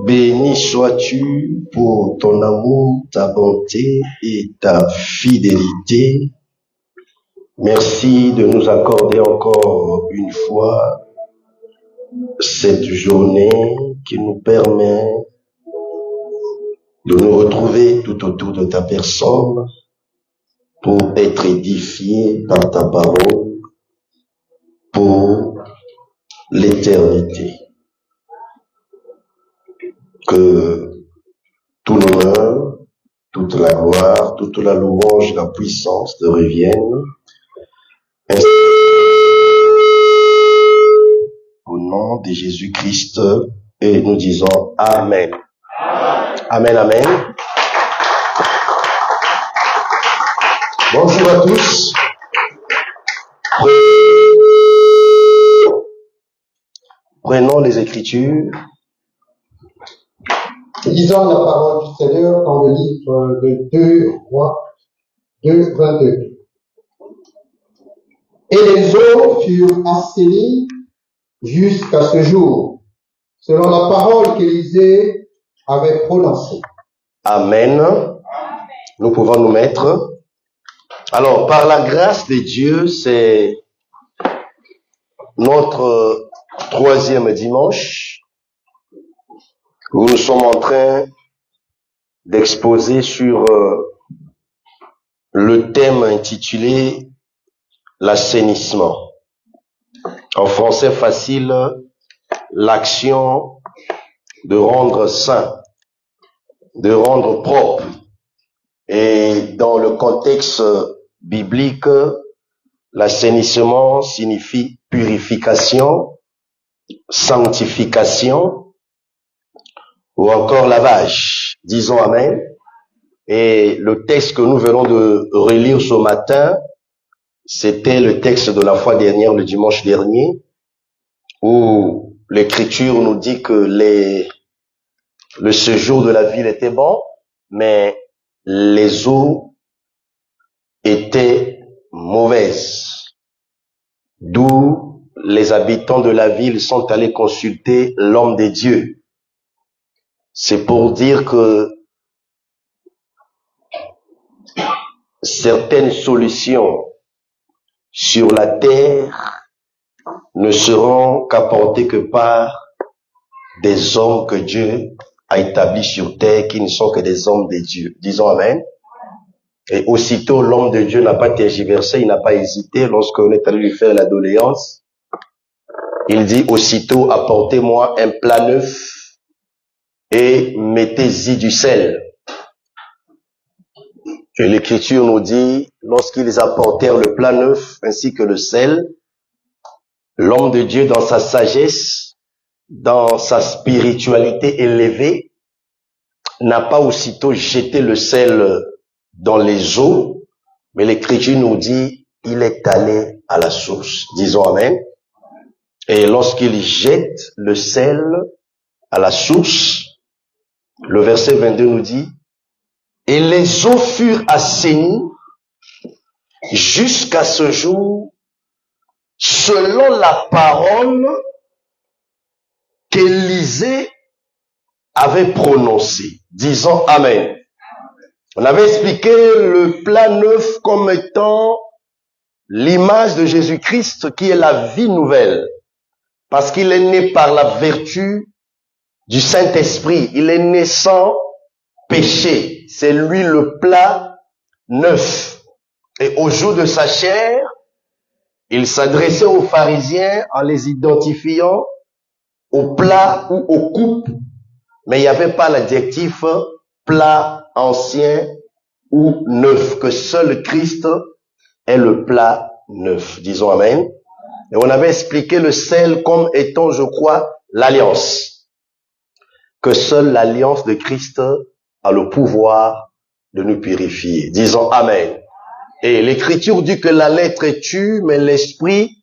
Béni sois-tu pour ton amour, ta bonté et ta fidélité. Merci de nous accorder encore une fois cette journée qui nous permet de nous retrouver tout autour de ta personne pour être édifiés par ta parole pour l'éternité. Que tout l'honneur, toute la gloire, toute la louange, la puissance te reviennent. Ainsi, au nom de Jésus-Christ, et nous disons Amen. Amen, amen. Bonjour à tous. Prenons les Écritures. Lisons la parole du Seigneur dans le livre de 2 Rois 2, 22. Et les eaux furent assainies jusqu'à ce jour, selon la parole qu'Élisée avait prononcée. Amen. Nous pouvons nous mettre. Alors, par la grâce de Dieu, c'est notre troisième dimanche où nous sommes en train d'exposer sur le thème intitulé l'assainissement. En français facile, l'action de rendre saint, de rendre propre. Et dans le contexte biblique, l'assainissement signifie purification, sanctification ou encore lavage. Disons Amen. Et le texte que nous venons de relire ce matin, c'était le texte de la fois dernière, le dimanche dernier, où l'Écriture nous dit que le séjour de la ville était bon, mais les eaux étaient mauvaises. D'où les habitants de la ville sont allés consulter l'homme de Dieu. C'est pour dire que certaines solutions sur la terre ne seront qu'apportées que par des hommes que Dieu a établis sur terre, qui ne sont que des hommes de Dieu. Disons Amen. Et aussitôt, l'homme de Dieu n'a pas tergiversé, il n'a pas hésité lorsqu'on est allé lui faire la doléance. Il dit aussitôt, apportez-moi un plat neuf et mettez-y du sel. Et l'Écriture nous dit, lorsqu'ils apportèrent le plat neuf ainsi que le sel, l'homme de Dieu, dans sa sagesse, dans sa spiritualité élevée, n'a pas aussitôt jeté le sel dans les eaux, mais l'Écriture nous dit, il est allé à la source. Disons Amen. Et lorsqu'il jette le sel à la source, le verset 22 nous dit, et les eaux furent assainies jusqu'à ce jour, selon la parole qu'Élisée avait prononcée. Disons Amen. On avait expliqué le plat neuf comme étant l'image de Jésus-Christ qui est la vie nouvelle. Parce qu'il est né par la vertu du Saint-Esprit. Il est né sans péché. C'est lui le plat neuf. Et au jour de sa chair, il s'adressait aux pharisiens en les identifiant au plat ou aux coupes. Mais il n'y avait pas l'adjectif plat ancien ou neuf, que seul Christ est le plat neuf. Disons Amen. Et on avait expliqué le sel comme étant, je crois, l'alliance. Que seule l'alliance de Christ a le pouvoir de nous purifier. Disons Amen. Et l'Écriture dit que la lettre tue, mais l'Esprit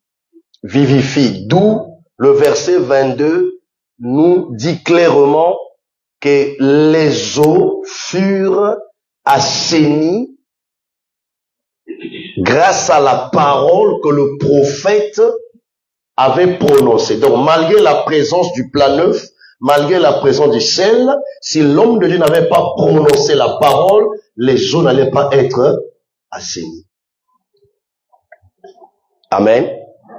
vivifie. D'où le verset 22 nous dit clairement que les eaux furent assainies grâce à la parole que le prophète avait prononcée. Donc, malgré la présence du plat neuf, malgré la présence du sel, si l'homme de Dieu n'avait pas prononcé la parole, les eaux n'allaient pas être assainies. Amen.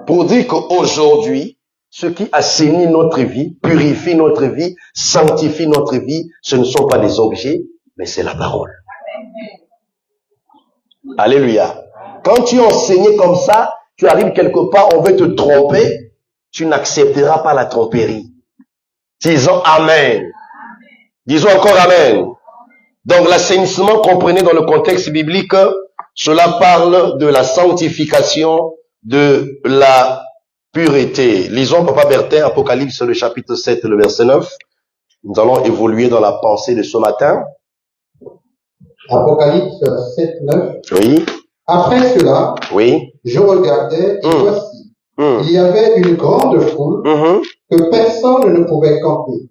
Pour dire qu'aujourd'hui, ce qui assainit notre vie, purifie notre vie, sanctifie notre vie, ce ne sont pas des objets, mais c'est la parole. Alléluia. Quand tu es enseigné comme ça, tu arrives quelque part, on veut te tromper, tu n'accepteras pas la tromperie. Disons Amen. Disons encore Amen. Donc l'assainissement, comprenez dans le contexte biblique, cela parle de la sanctification, de la pureté. Lisons Papa Bertin, Apocalypse, le chapitre 7, le verset 9. Nous allons évoluer dans la pensée de ce matin. Apocalypse 7, 9. Oui. Après cela, Oui. je regardais et voici, il y avait une grande foule que personne ne pouvait compter,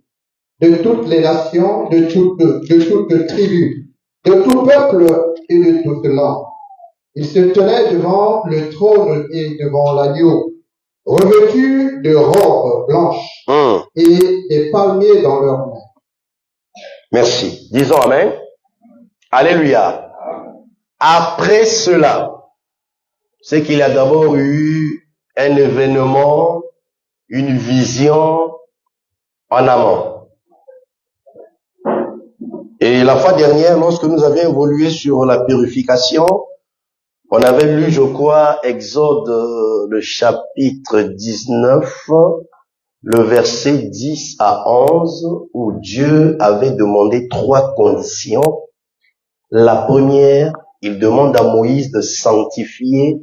de toutes les nations, de toutes tribus, de tout peuple et de toute langue. Ils se tenaient devant le trône et devant l'agneau, revêtus de robes blanches et des palmiers dans leurs mains. Merci. Disons Amen. Alléluia. Après cela, c'est qu'il y a d'abord eu un événement, une vision en amont. Et la fois dernière, lorsque nous avions évolué sur la purification, on avait lu, je crois, Exode, le chapitre 19, le verset 10 à 11, où Dieu avait demandé 3 conditions. La première, il demande à Moïse de sanctifier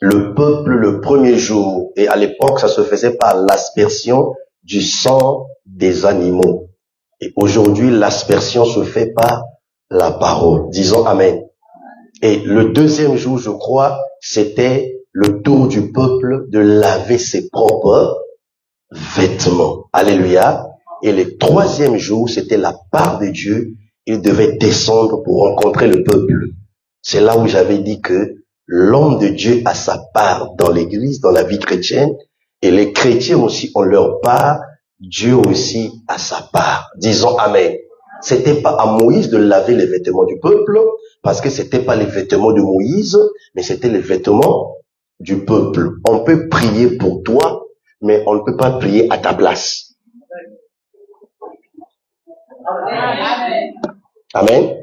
le peuple le premier jour. Et à l'époque, ça se faisait par l'aspersion du sang des animaux. Et aujourd'hui, l'aspersion se fait par la parole. Disons Amen. Et le deuxième jour, je crois, c'était le tour du peuple de laver ses propres vêtements. Alléluia. Et le troisième jour, c'était la part de Dieu. Il devait descendre pour rencontrer le peuple. C'est là où j'avais dit que l'homme de Dieu a sa part dans l'église, dans la vie chrétienne, et les chrétiens aussi ont leur part, Dieu aussi a sa part. Disons Amen. C'était pas à Moïse de laver les vêtements du peuple, parce que c'était pas les vêtements de Moïse, mais c'était les vêtements du peuple. On peut prier pour toi, mais on ne peut pas prier à ta place. Amen.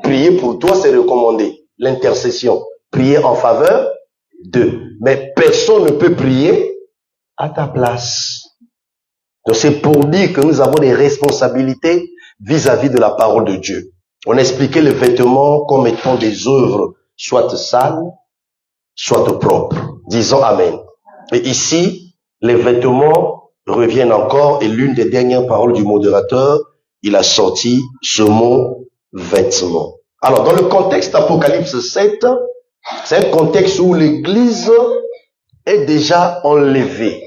Prier pour toi, c'est recommandé. L'intercession. Prier en faveur d'eux. Mais personne ne peut prier à ta place. Donc c'est pour dire que nous avons des responsabilités vis-à-vis de la parole de Dieu. On expliquait les vêtements comme étant des œuvres, soit sales, soit propres. Disons Amen. Et ici, les vêtements reviennent encore, et l'une des dernières paroles du modérateur, il a sorti ce mot vêtements. Alors, dans le contexte d'Apocalypse 7, c'est un contexte où l'Église est déjà enlevée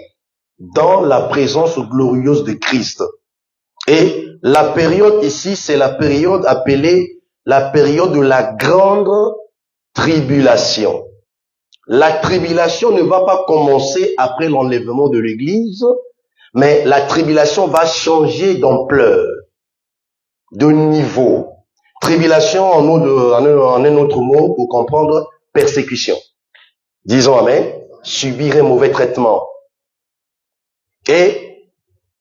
dans la présence glorieuse de Christ. Et la période ici, c'est la période appelée la période de la grande tribulation. La tribulation ne va pas commencer après l'enlèvement de l'Église, mais la tribulation va changer d'ampleur, de niveau. Tribulation en un autre mot pour comprendre persécution. Disons Amen. Subir un mauvais traitement. Et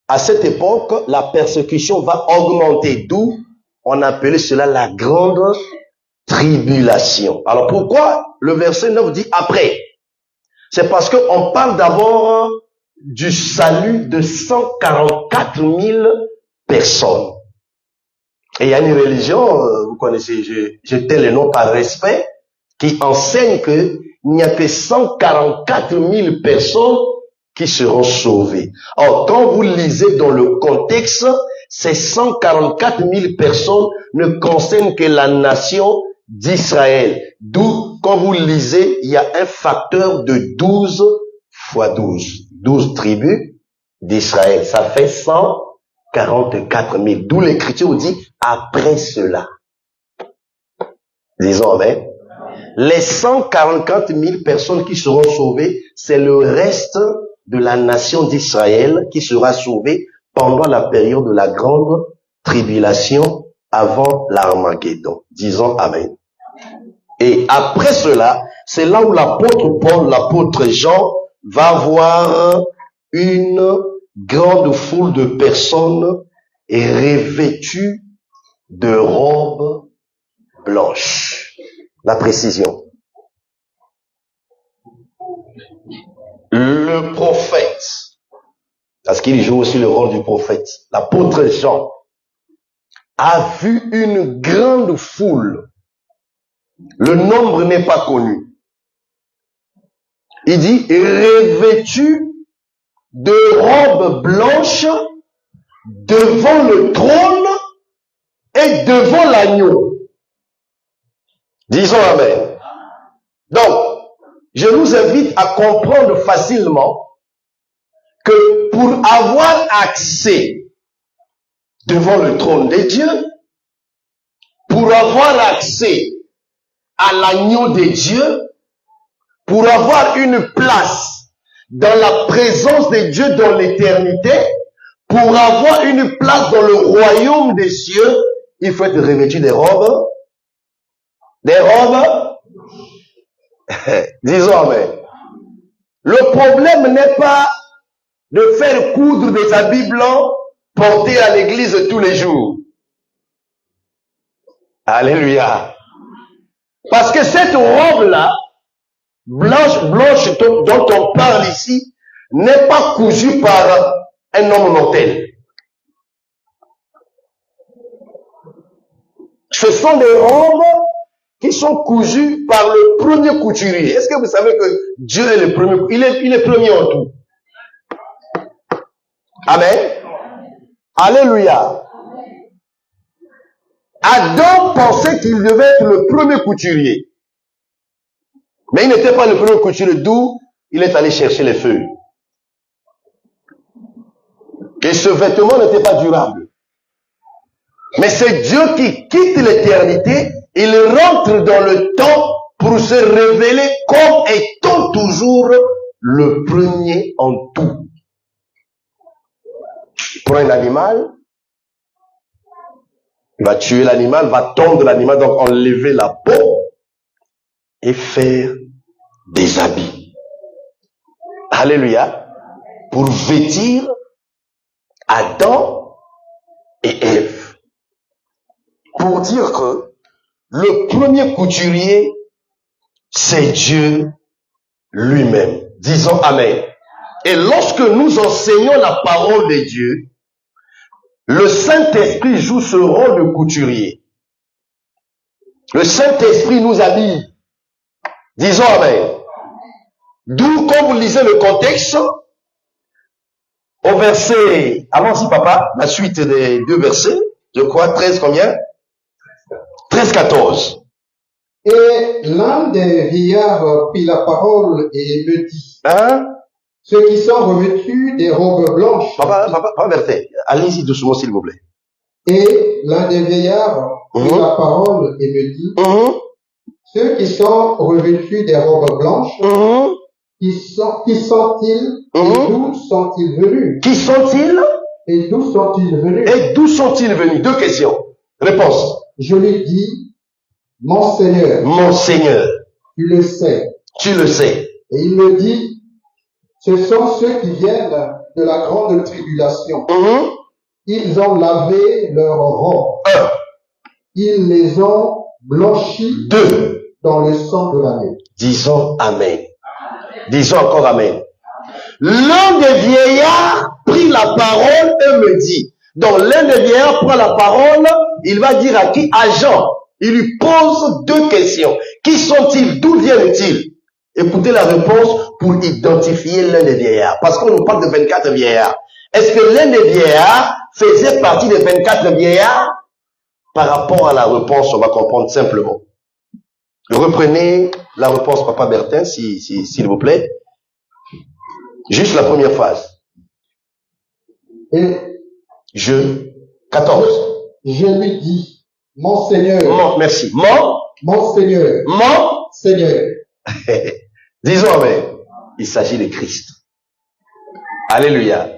à cette époque, la persécution va augmenter, d'où on appelait cela la grande tribulation. Alors pourquoi le verset 9 dit après? C'est parce qu'on parle d'abord du salut de 144 000 personnes. Et il y a une religion, vous connaissez, je tais le nom par respect, qui enseigne qu'il n'y a que 144 000 personnes qui seront sauvées. Or, quand vous lisez dans le contexte, ces 144 000 personnes ne concernent que la nation d'Israël. D'où, quand vous lisez, il y a un facteur de 12 fois 12. 12 tribus d'Israël. Ça fait 144 000. D'où l'Écriture dit, après cela. Disons Amen. Les 144 000 personnes qui seront sauvées, c'est le reste de la nation d'Israël qui sera sauvée pendant la période de la grande tribulation avant l'Armageddon. Disons Amen. Et après cela, c'est là où l'apôtre Paul, l'apôtre Jean va voir une grande foule de personnes revêtues de robes blanches. La précision. Le prophète, parce qu'il joue aussi le rôle du prophète, l'apôtre Jean, a vu une grande foule. Le nombre n'est pas connu. Il dit, revêtu de robes blanches devant le trône et devant l'agneau. Disons Amen. Donc, je vous invite à comprendre facilement que pour avoir accès devant le trône de Dieu, pour avoir accès à l'agneau de Dieu, pour avoir une place dans la présence de Dieu dans l'éternité, pour avoir une place dans le royaume des cieux, il faut être revêtu des robes. Des robes. Disons Amen. Le problème n'est pas de faire coudre des habits blancs portés à l'église tous les jours. Alléluia. Parce que cette robe-là, blanche dont on parle ici, n'est pas cousue par un homme mortel. Ce sont des robes qui sont cousues par le premier couturier. Est-ce que vous savez que Dieu est le premier, il est premier en tout? Amen. Alléluia. Adam pensait qu'il devait être le premier couturier. Mais il n'était pas le premier couturier, d'où il est allé chercher les feuilles. Et ce vêtement n'était pas durable. Mais c'est Dieu qui quitte l'éternité, il rentre dans le temps pour se révéler comme étant toujours le premier en tout. Il prend un animal, il va tuer l'animal, va tondre l'animal, donc enlever la peau et faire des habits. Alléluia. Pour vêtir Adam et Ève. Pour dire que le premier couturier, c'est Dieu lui-même. Disons Amen. Et lorsque nous enseignons la parole de Dieu, le Saint-Esprit joue ce rôle de couturier. Le Saint-Esprit nous habille. Disons Amen. D'où, quand vous lisez le contexte, au verset, allons-y papa, la suite des deux versets, je crois, 13 combien? 13-14. Et l'un des vieillards prit la parole et me dit, ceux qui sont revêtus des robes blanches. Papa, verset. Allez-y doucement, s'il vous plaît. Et l'un des vieillards prit la parole et me dit, ceux qui sont revêtus des robes blanches, qui sont-ils et d'où sont-ils venus? Qui sont-ils? Et d'où sont-ils venus? Et d'où sont-ils venus? Deux questions. Réponse. Je lui dis, mon Seigneur. Mon Seigneur. Tu le sais. Tu le sais. Et il me dit, ce sont ceux qui viennent de la grande tribulation. Ils ont lavé leurs robes. Ils les ont blanchis dans le sang de l'agneau. Disons Amen. Disons encore Amen. L'un des vieillards prit la parole et me dit. Donc l'un des vieillards prend la parole, il va dire à qui? À Jean. Il lui pose deux questions. Qui sont-ils? D'où viennent-ils? Écoutez la réponse pour identifier l'un des vieillards. Parce qu'on nous parle de 24 vieillards. Est-ce que l'un des vieillards faisait partie des 24 vieillards? Par rapport à la réponse, on va comprendre simplement. Reprenez la réponse, Papa Bertin, s'il vous plaît. Juste la première phrase. Et 14. Je lui dis, mon Seigneur. Merci. Mon Seigneur. Mon Seigneur. Disons amen. Il s'agit de Christ. Alléluia.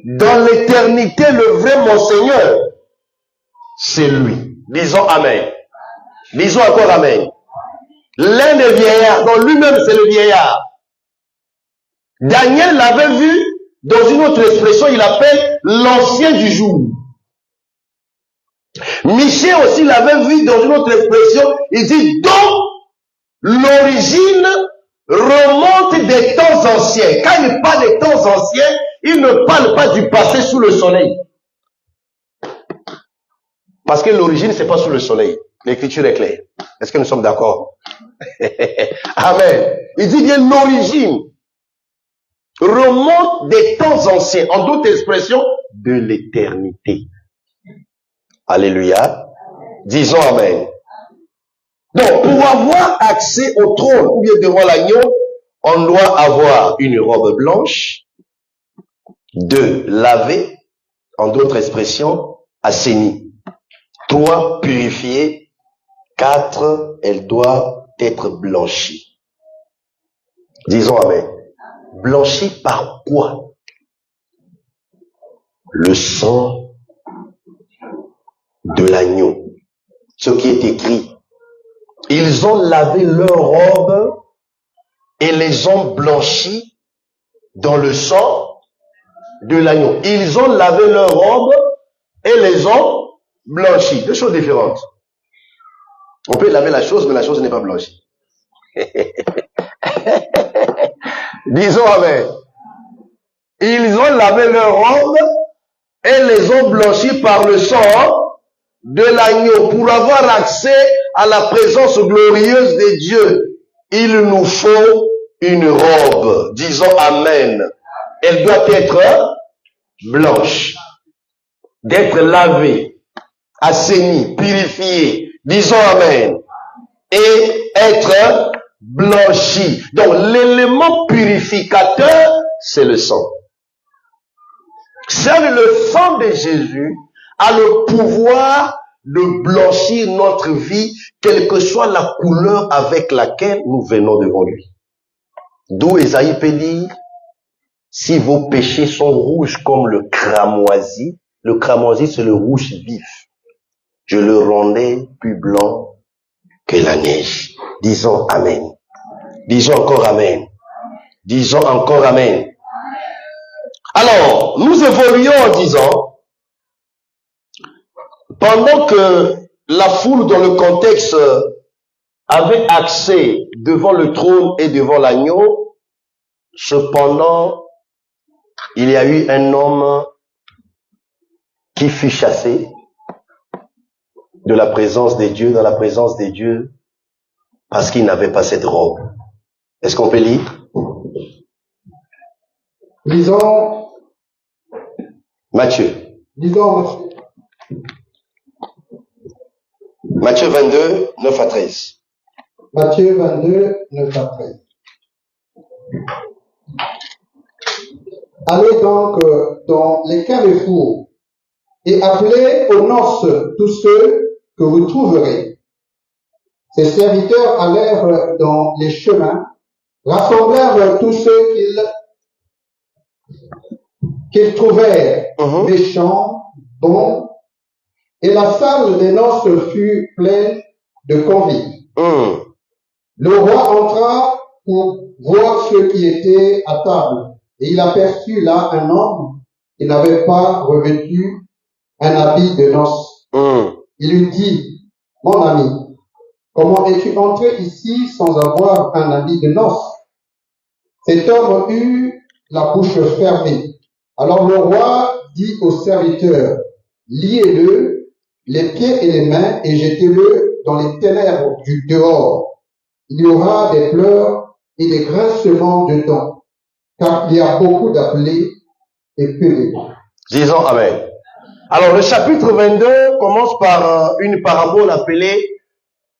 Dans l'éternité, le vrai mon Seigneur, c'est lui. Disons amen. Disons encore amen. L'un des vieillards, dont lui-même c'est le vieillard. Daniel l'avait vu, dans une autre expression, il appelle l'ancien du jour. Michée aussi l'avait vu dans une autre expression, il dit donc l'origine remonte des temps anciens. Quand il parle des temps anciens, il ne parle pas du passé sous le soleil. Parce que l'origine, c'est pas sous le soleil. L'écriture est claire. Est-ce que nous sommes d'accord? Amen. Il dit bien l'origine remonte des temps anciens. En d'autres expressions, de l'éternité. Alléluia. Disons amen. Donc, pour avoir accès au trône ou bien devant l'agneau, on doit avoir une robe blanche, 2, lavée, en d'autres expressions, assainie, 3, purifiée, 4, elle doit être blanchie. Disons amen. Blanchie par quoi? Le sang de l'agneau. Ce qui est écrit. Ils ont lavé leurs robes et les ont blanchis dans le sang de l'agneau. Ils ont lavé leurs robes et les ont blanchis. Deux choses différentes. On peut laver la chose, mais la chose n'est pas blanchie. Disons amen. Ils ont lavé leurs robes et les ont blanchis par le sang de l'agneau. Pour avoir accès à la présence glorieuse de Dieu, il nous faut une robe. Disons amen. Elle doit être blanche, d'être lavée, assainie, purifiée. Disons amen. Et être blanchie. Donc l'élément purificateur, c'est le sang. Seul le sang de Jésus a le pouvoir de blanchir notre vie, quelle que soit la couleur avec laquelle nous venons devant lui. D'où Ésaïe peut dire, si vos péchés sont rouges comme le cramoisi c'est le rouge vif, je le rendais plus blanc que la neige. Disons amen. Disons encore amen. Disons encore amen. Alors, nous évoluons en disant, pendant que la foule dans le contexte avait accès devant le trône et devant l'agneau, cependant, il y a eu un homme qui fut chassé de la présence des dieux, dans la présence des dieux, parce qu'il n'avait pas cette robe. Est-ce qu'on peut lire? Lisons Matthieu. Lisons Matthieu 22, 9 à 13. Matthieu 22, 9 à 13. Allez donc dans les carrefours et appelez aux noces tous ceux que vous trouverez. Ses serviteurs allèrent dans les chemins, rassemblèrent tous ceux qu'ils trouvèrent méchants, bons, et la salle des noces fut pleine de convives. Le roi entra pour voir ceux qui étaient à table, et il aperçut là un homme qui n'avait pas revêtu un habit de noces. Il lui dit, mon ami, comment es-tu entré ici sans avoir un habit de noces? Cet homme eut la bouche fermée. Alors le roi dit aux serviteurs, liez-le, les pieds et les mains, et jetez-le dans les ténèbres du dehors. Il y aura des pleurs et des grincements de dents, car il y a beaucoup d'appelés et peu de bons. Disons amen. Alors le chapitre 22 commence par une parabole appelée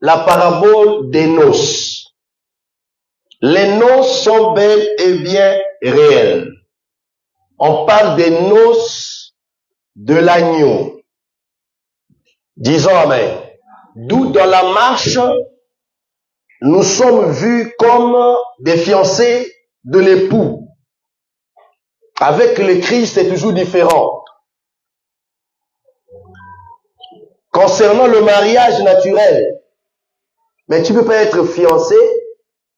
la parabole des noces. Les noces sont bel et bien réelles. On parle des noces de l'agneau. Disons amen. D'où dans la marche, nous sommes vus comme des fiancés de l'époux. Avec le Christ, c'est toujours différent. Concernant le mariage naturel, mais tu ne peux pas être fiancé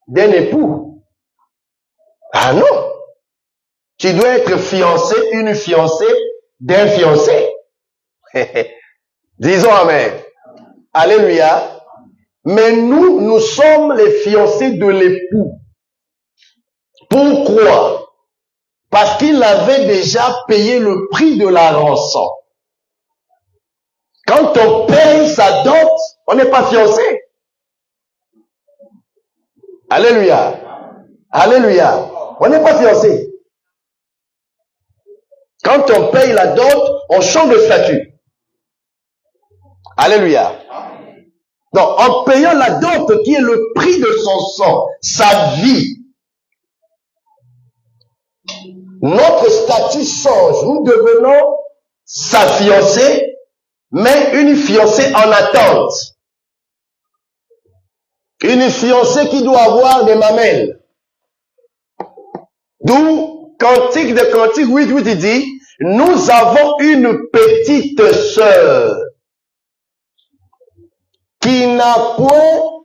d'un époux. Ah non! Tu dois être fiancé, une fiancée d'un fiancé. Disons amen. Alléluia. Mais nous sommes les fiancés de l'époux. Pourquoi? Parce qu'il avait déjà payé le prix de la rançon. Quand on paye sa dot, on n'est pas fiancé. Alléluia. Alléluia. On n'est pas fiancé. Quand on paye la dot, on change de statut. Alléluia. Donc, en payant la dot qui est le prix de son sang, sa vie, notre statut change. Nous devenons sa fiancée, mais une fiancée en attente. Une fiancée qui doit avoir des mamelles. D'où, Cantique de Cantique 8, il dit, nous avons une petite sœur qui n'a point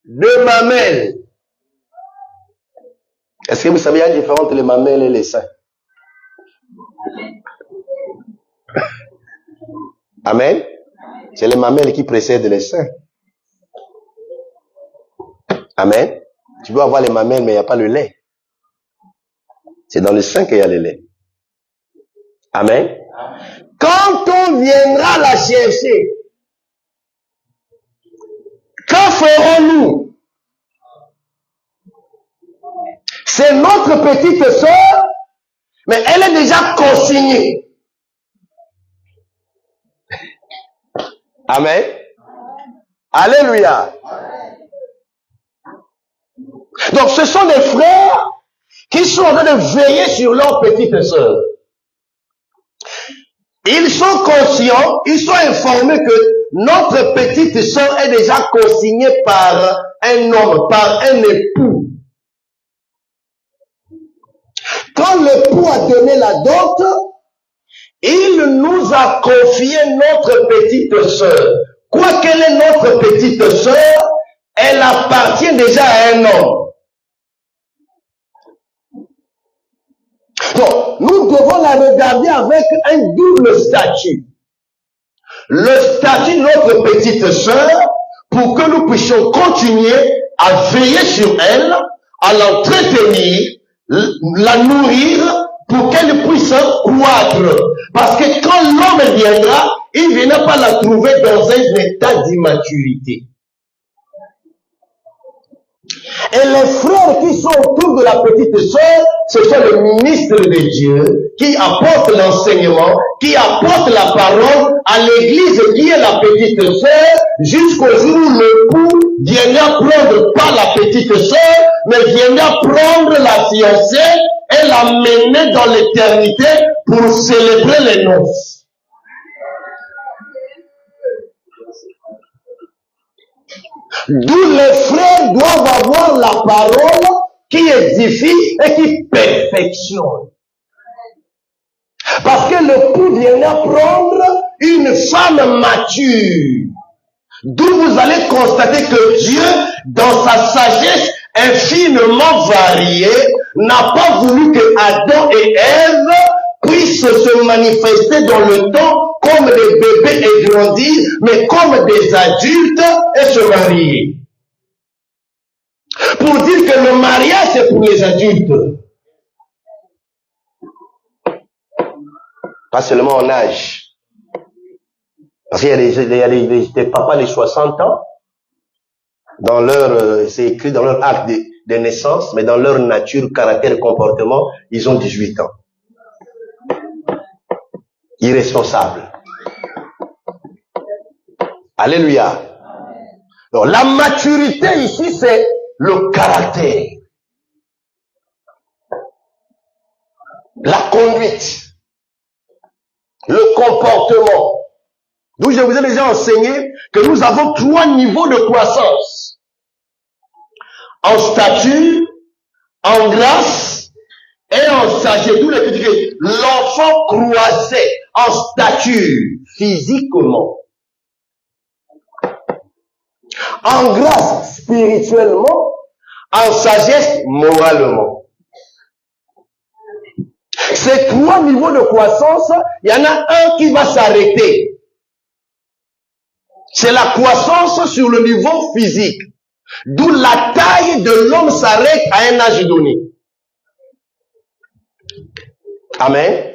de mamelles. Est-ce que vous savez, il y a une différence entre les mamelles et les seins? Amen. C'est les mamelles qui précèdent les seins. Amen. Tu peux avoir les mamelles, mais il n'y a pas le lait. C'est dans le sein qu'il y a le lait. Amen. Quand on viendra la chercher, que ferons-nous? C'est notre petite sœur, mais elle est déjà consignée. Amen. Alléluia. Donc ce sont des frères qui sont en train de veiller sur leur petite sœur. Ils sont conscients, ils sont informés que notre petite sœur est déjà consignée par un homme, par un époux. Quand l'époux a donné la dot, il nous a confié notre petite sœur. Quoi qu'elle est notre petite sœur, elle appartient déjà à un homme. Donc, nous devons la regarder avec un double statut. Le statut de notre petite sœur, pour que nous puissions continuer à veiller sur elle, à l'entretenir, la nourrir, pour qu'elle puisse croître. Parce que quand l'homme viendra, il ne viendra pas la trouver dans un état d'immaturité. Et les frères qui sont autour de la petite sœur, ce sont les ministres de Dieu qui apportent l'enseignement, qui apportent la parole à l'église qui est la petite sœur, jusqu'au jour où l'époux viendra prendre pas la petite sœur, mais viendra prendre la fiancée et la mener dans l'éternité pour célébrer les noces. D'où les frères doivent avoir la parole qui édifie et qui perfectionne. Parce que l'époux viendra prendre une femme mature. D'où vous allez constater que Dieu, dans sa sagesse infiniment variée, n'a pas voulu que Adam et Ève puissent se manifester dans le temps comme des bébés et grandir, mais comme des adultes et se marier. Pour dire que le mariage, c'est pour les adultes. Pas seulement en âge. Parce qu'il y a des papas de 60 ans, dans leur, c'est écrit dans leur acte de naissance, mais dans leur nature, caractère et comportement, ils ont 18 ans. Irresponsables. Alléluia. Donc, la maturité ici, c'est le caractère. La conduite. Le comportement. Donc, je vous ai déjà enseigné que nous avons 3 niveaux de croissance. en stature, en grâce et en sagesse. Tous les petits, l'enfant croissait en stature, physiquement, en grâce, spirituellement, en sagesse, moralement. Ces trois niveaux de croissance, il y en a un qui va s'arrêter. C'est la croissance sur le niveau physique. D'où la taille de l'homme s'arrête à un âge donné. Amen.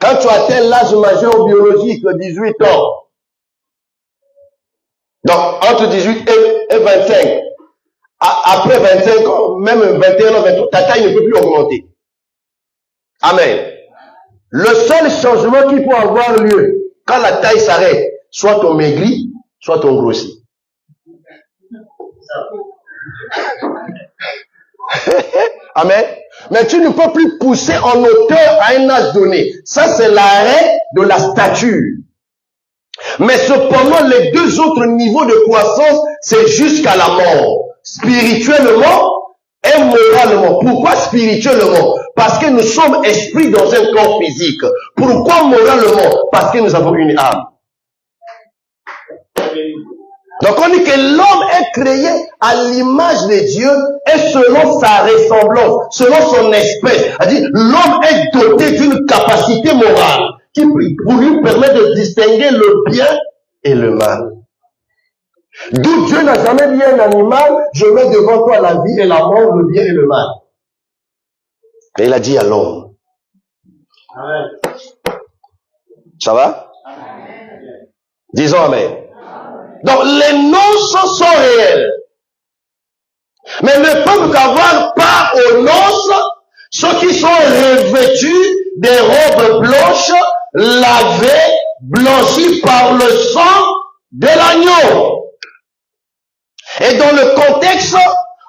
Quand tu atteins l'âge majeur biologique, 18 ans, donc entre 18 et 25, après 25 ans, même 21 ans, 23, ta taille ne peut plus augmenter. Amen. Le seul changement qui peut avoir lieu quand la taille s'arrête, soit on maigrit, soit on grossit. Amen. Mais tu ne peux plus pousser en hauteur à un âge donné. Ça, c'est l'arrêt de la stature. Mais cependant, les deux autres niveaux de croissance, c'est jusqu'à la mort. Spirituellement et moralement. Pourquoi spirituellement? Parce que nous sommes esprits dans un corps physique. Pourquoi moralement? Parce que nous avons une âme. Donc on dit que l'homme est créé à l'image de Dieu et selon sa ressemblance, selon son espèce. C'est-à-dire, l'homme est doté d'une capacité morale qui pour lui permet de distinguer le bien et le mal. D'où Dieu n'a jamais dit à un animal, je mets devant toi la vie et la mort, le bien et le mal. Et il a dit à l'homme. Amen. Ça va? Amen. Disons Amen. Donc les noces sont réelles. Mais ne peuvent qu'avoir part aux noces ceux qui sont revêtus des robes blanches, lavées, blanchies par le sang de l'agneau. Et dans le contexte,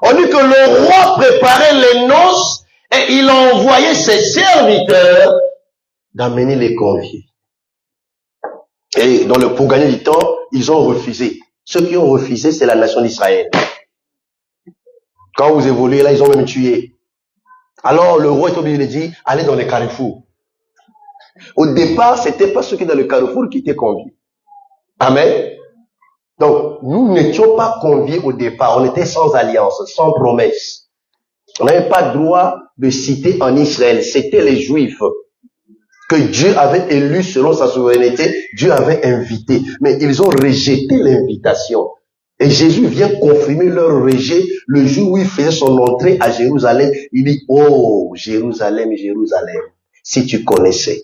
on dit que le roi préparait les noces et il a envoyé ses serviteurs d'amener les conviés. Et pour gagner du temps, ils ont refusé. Ceux qui ont refusé, c'est la nation d'Israël. Quand vous évoluez là, ils ont même tué. Alors le roi est obligé de dire, allez dans les carrefours. Au départ, c'était pas ceux qui étaient dans le carrefour qui étaient conviés. Amen. Donc, nous n'étions pas conviés au départ. On était sans alliance, sans promesse. On n'avait pas droit de citer en Israël. C'était les Juifs que Dieu avait élus selon sa souveraineté. Dieu avait invité. Mais ils ont rejeté l'invitation. Et Jésus vient confirmer leur rejet le jour où il faisait son entrée à Jérusalem. Il dit, oh, Jérusalem, Jérusalem, si tu connaissais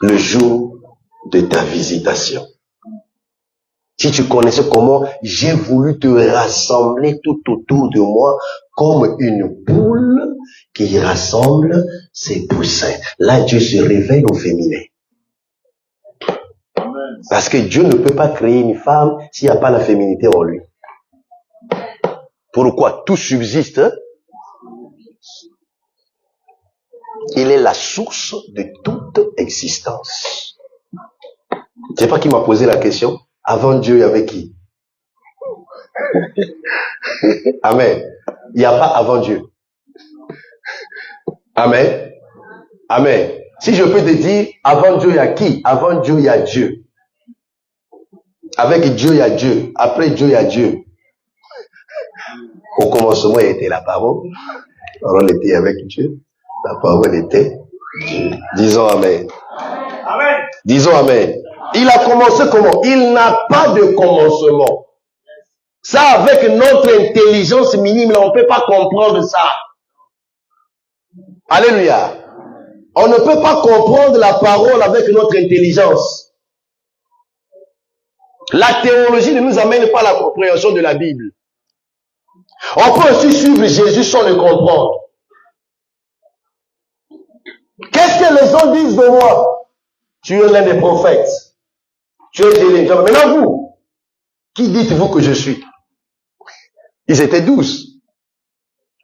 le jour de ta visitation. Si tu connaissais comment j'ai voulu te rassembler tout autour de moi comme une poule qui rassemble ses poussins. Là, Dieu se révèle au féminin. Parce que Dieu ne peut pas créer une femme s'il n'y a pas la féminité en lui. Pourquoi? Tout subsiste. Il est la source de toute existence. Je ne sais pas qui m'a posé la question. Avant Dieu, il y avait qui? Amen. Il n'y a pas avant Dieu. Amen. Amen. Si je peux te dire, avant Dieu, il y a qui? Avant Dieu, il y a Dieu. Avec Dieu, il y a Dieu. Après Dieu, il y a Dieu. Au commencement, il était la parole. La parole était avec Dieu. La parole était Dieu. Disons Amen. Amen. Disons Amen. Il a commencé comment? Il n'a pas de commencement. Ça, avec notre intelligence minime, là, on ne peut pas comprendre ça. Alléluia. On ne peut pas comprendre la parole avec notre intelligence. La théologie ne nous amène pas à la compréhension de la Bible. On peut aussi suivre Jésus sans le comprendre. Qu'est-ce que les gens disent de moi? Tu es l'un des prophètes. Tu es Jérémie. Maintenant vous, qui dites-vous que je suis? Ils étaient 12.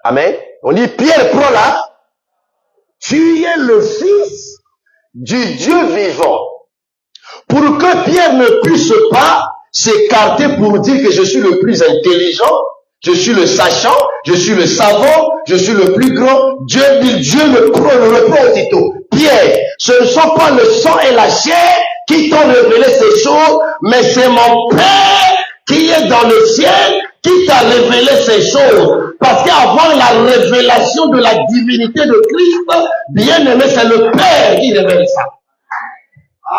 Amen. On dit Pierre, prends là. Tu es le fils du Dieu vivant. Pour que Pierre ne puisse pas s'écarter pour dire que je suis le plus intelligent, je suis le sachant, je suis le savant, je suis le plus grand. Dieu le reprend aussitôt. Pierre, ce ne sont pas le sang et la chair qui t'ont révélé ces choses, mais c'est mon Père qui est dans le ciel qui t'a révélé ces choses. Parce qu'avoir la révélation de la divinité de Christ, bien aimé, c'est le Père qui révèle ça.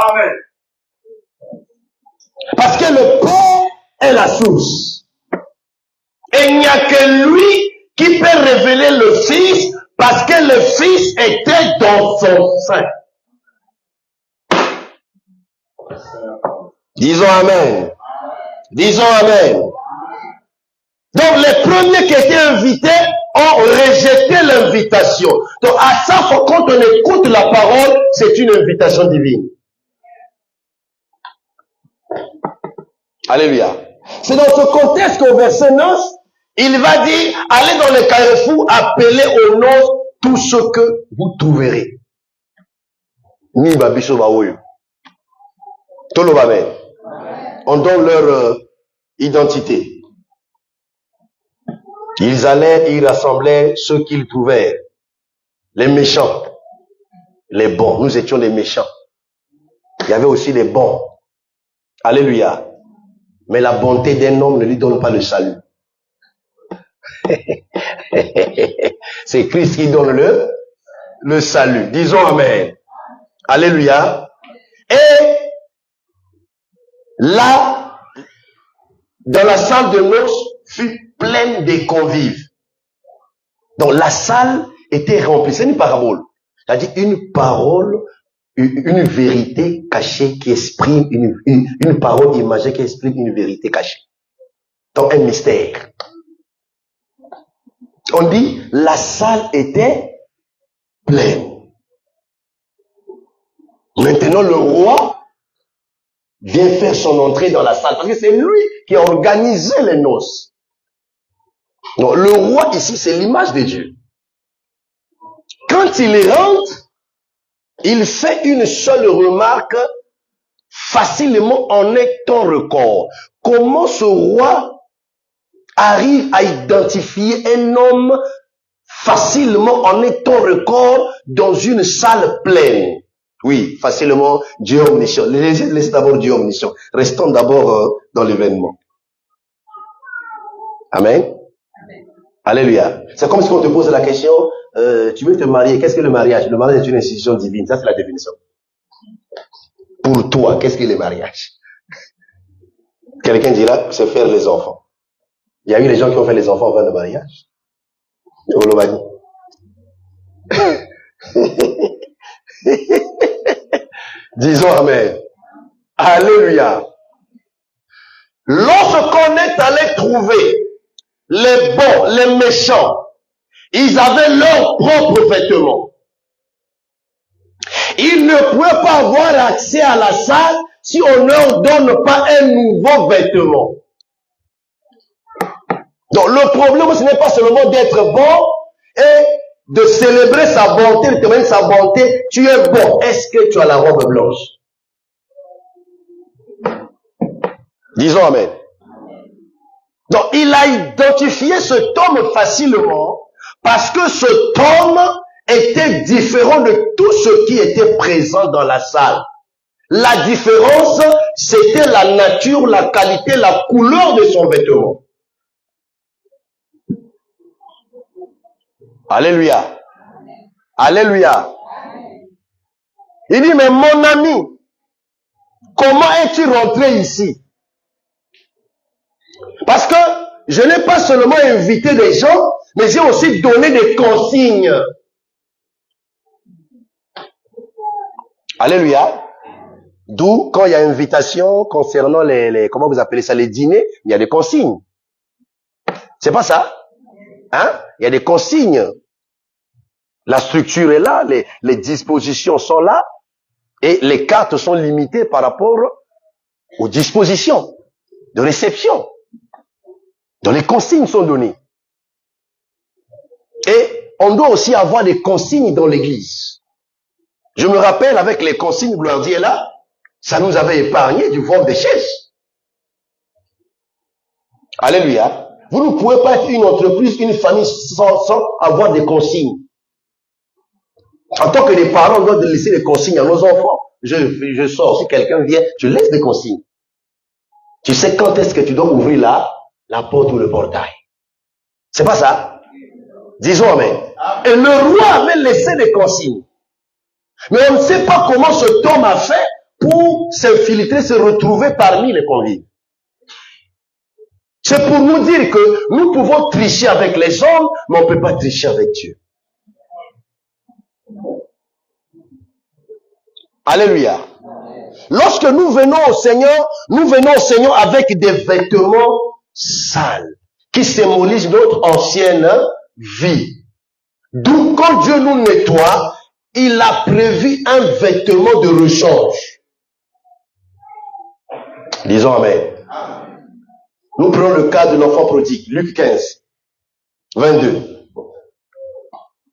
Amen. Parce que le Père est la source. Et il n'y a que lui qui peut révéler le Fils, parce que le Fils était dans son sein. Disons Amen. Disons Amen. Donc les premiers qui étaient invités ont rejeté l'invitation. Donc à ça, quand on écoute la parole, c'est une invitation divine. Alléluia. C'est dans ce contexte qu'au verset 9, il va dire, allez dans les carrefours, appelez au nom tout ce que vous trouverez. Ni babiso baoyo. Tolo bamen. On donne leur identité. Ils allaient, ils rassemblaient ceux qu'ils trouvaient. Les méchants. Les bons. Nous étions les méchants. Il y avait aussi les bons. Alléluia. Mais la bonté d'un homme ne lui donne pas le salut. C'est Christ qui donne le salut. Disons Amen. Alléluia. Et là, dans la salle de noces, fut pleine de convives. Donc la salle était remplie. C'est une parabole. C'est-à-dire une parole, une vérité cachée qui exprime une parole imagée qui exprime une vérité cachée. Donc un mystère. On dit la salle était pleine. Maintenant le roi vient faire son entrée dans la salle parce que c'est lui qui a organisé les noces. Donc le roi ici c'est l'image de Dieu. Quand il rentre, il fait une seule remarque facilement en un temps record. Comment ce roi arrive à identifier un homme facilement en un temps record dans une salle pleine? Oui, facilement, Dieu omniscient. Laissez d'abord Dieu omniscient. Restons d'abord dans l'événement. Amen. Amen. Alléluia. C'est comme si on te pose la question, tu veux te marier, qu'est-ce que le mariage? Le mariage est une institution divine, ça c'est la définition. Pour toi, qu'est-ce que le mariage? Quelqu'un dira, c'est faire les enfants. Il y a eu les gens qui ont fait les enfants avant le mariage. On l'a dit. Disons Amen. Alléluia. Lorsqu'on est allé trouver les bons, les méchants, ils avaient leurs propres vêtements. Ils ne pouvaient pas avoir accès à la salle si on ne leur donne pas un nouveau vêtement. Donc le problème, ce n'est pas seulement d'être bon et de célébrer sa bonté, de témoigner sa bonté. Tu es bon. Est-ce que tu as la robe blanche? Disons Amen. Donc il a identifié cet homme facilement parce que cet homme était différent de tout ce qui était présent dans la salle. La différence, c'était la nature, la qualité, la couleur de son vêtement. Alléluia. Alléluia. Il dit, mais mon ami, comment es-tu rentré ici? Parce que je n'ai pas seulement invité des gens, mais j'ai aussi donné des consignes. Alléluia. D'où, quand il y a invitation concernant les comment vous appelez ça, les dîners, il y a des consignes. C'est pas ça? Hein? Il y a des consignes. La structure est là, les dispositions sont là, et les cartes sont limitées par rapport aux dispositions de réception. Donc les consignes sont données. Et on doit aussi avoir des consignes dans l'église. Je me rappelle avec les consignes, vous leur dites là, ça nous avait épargné du vol des chaises. Alléluia. Vous ne pouvez pas être une entreprise, une famille sans avoir des consignes. En tant que les parents, on doit laisser des consignes à nos enfants. Je sors, si quelqu'un vient, je laisse des consignes. Tu sais quand est-ce que tu dois ouvrir la porte ou le portail. C'est pas ça? Disons amen. Et le roi avait laissé des consignes. Mais on ne sait pas comment cet homme a fait pour s'infiltrer, se retrouver parmi les convives. C'est pour nous dire que nous pouvons tricher avec les hommes, mais on ne peut pas tricher avec Dieu. Alléluia. Lorsque nous venons au Seigneur avec des vêtements sales, qui symbolisent notre ancienne vie. D'où quand Dieu nous nettoie, il a prévu un vêtement de rechange. Disons amen. Nous prenons le cas de l'enfant prodigue, Luc 15, 22.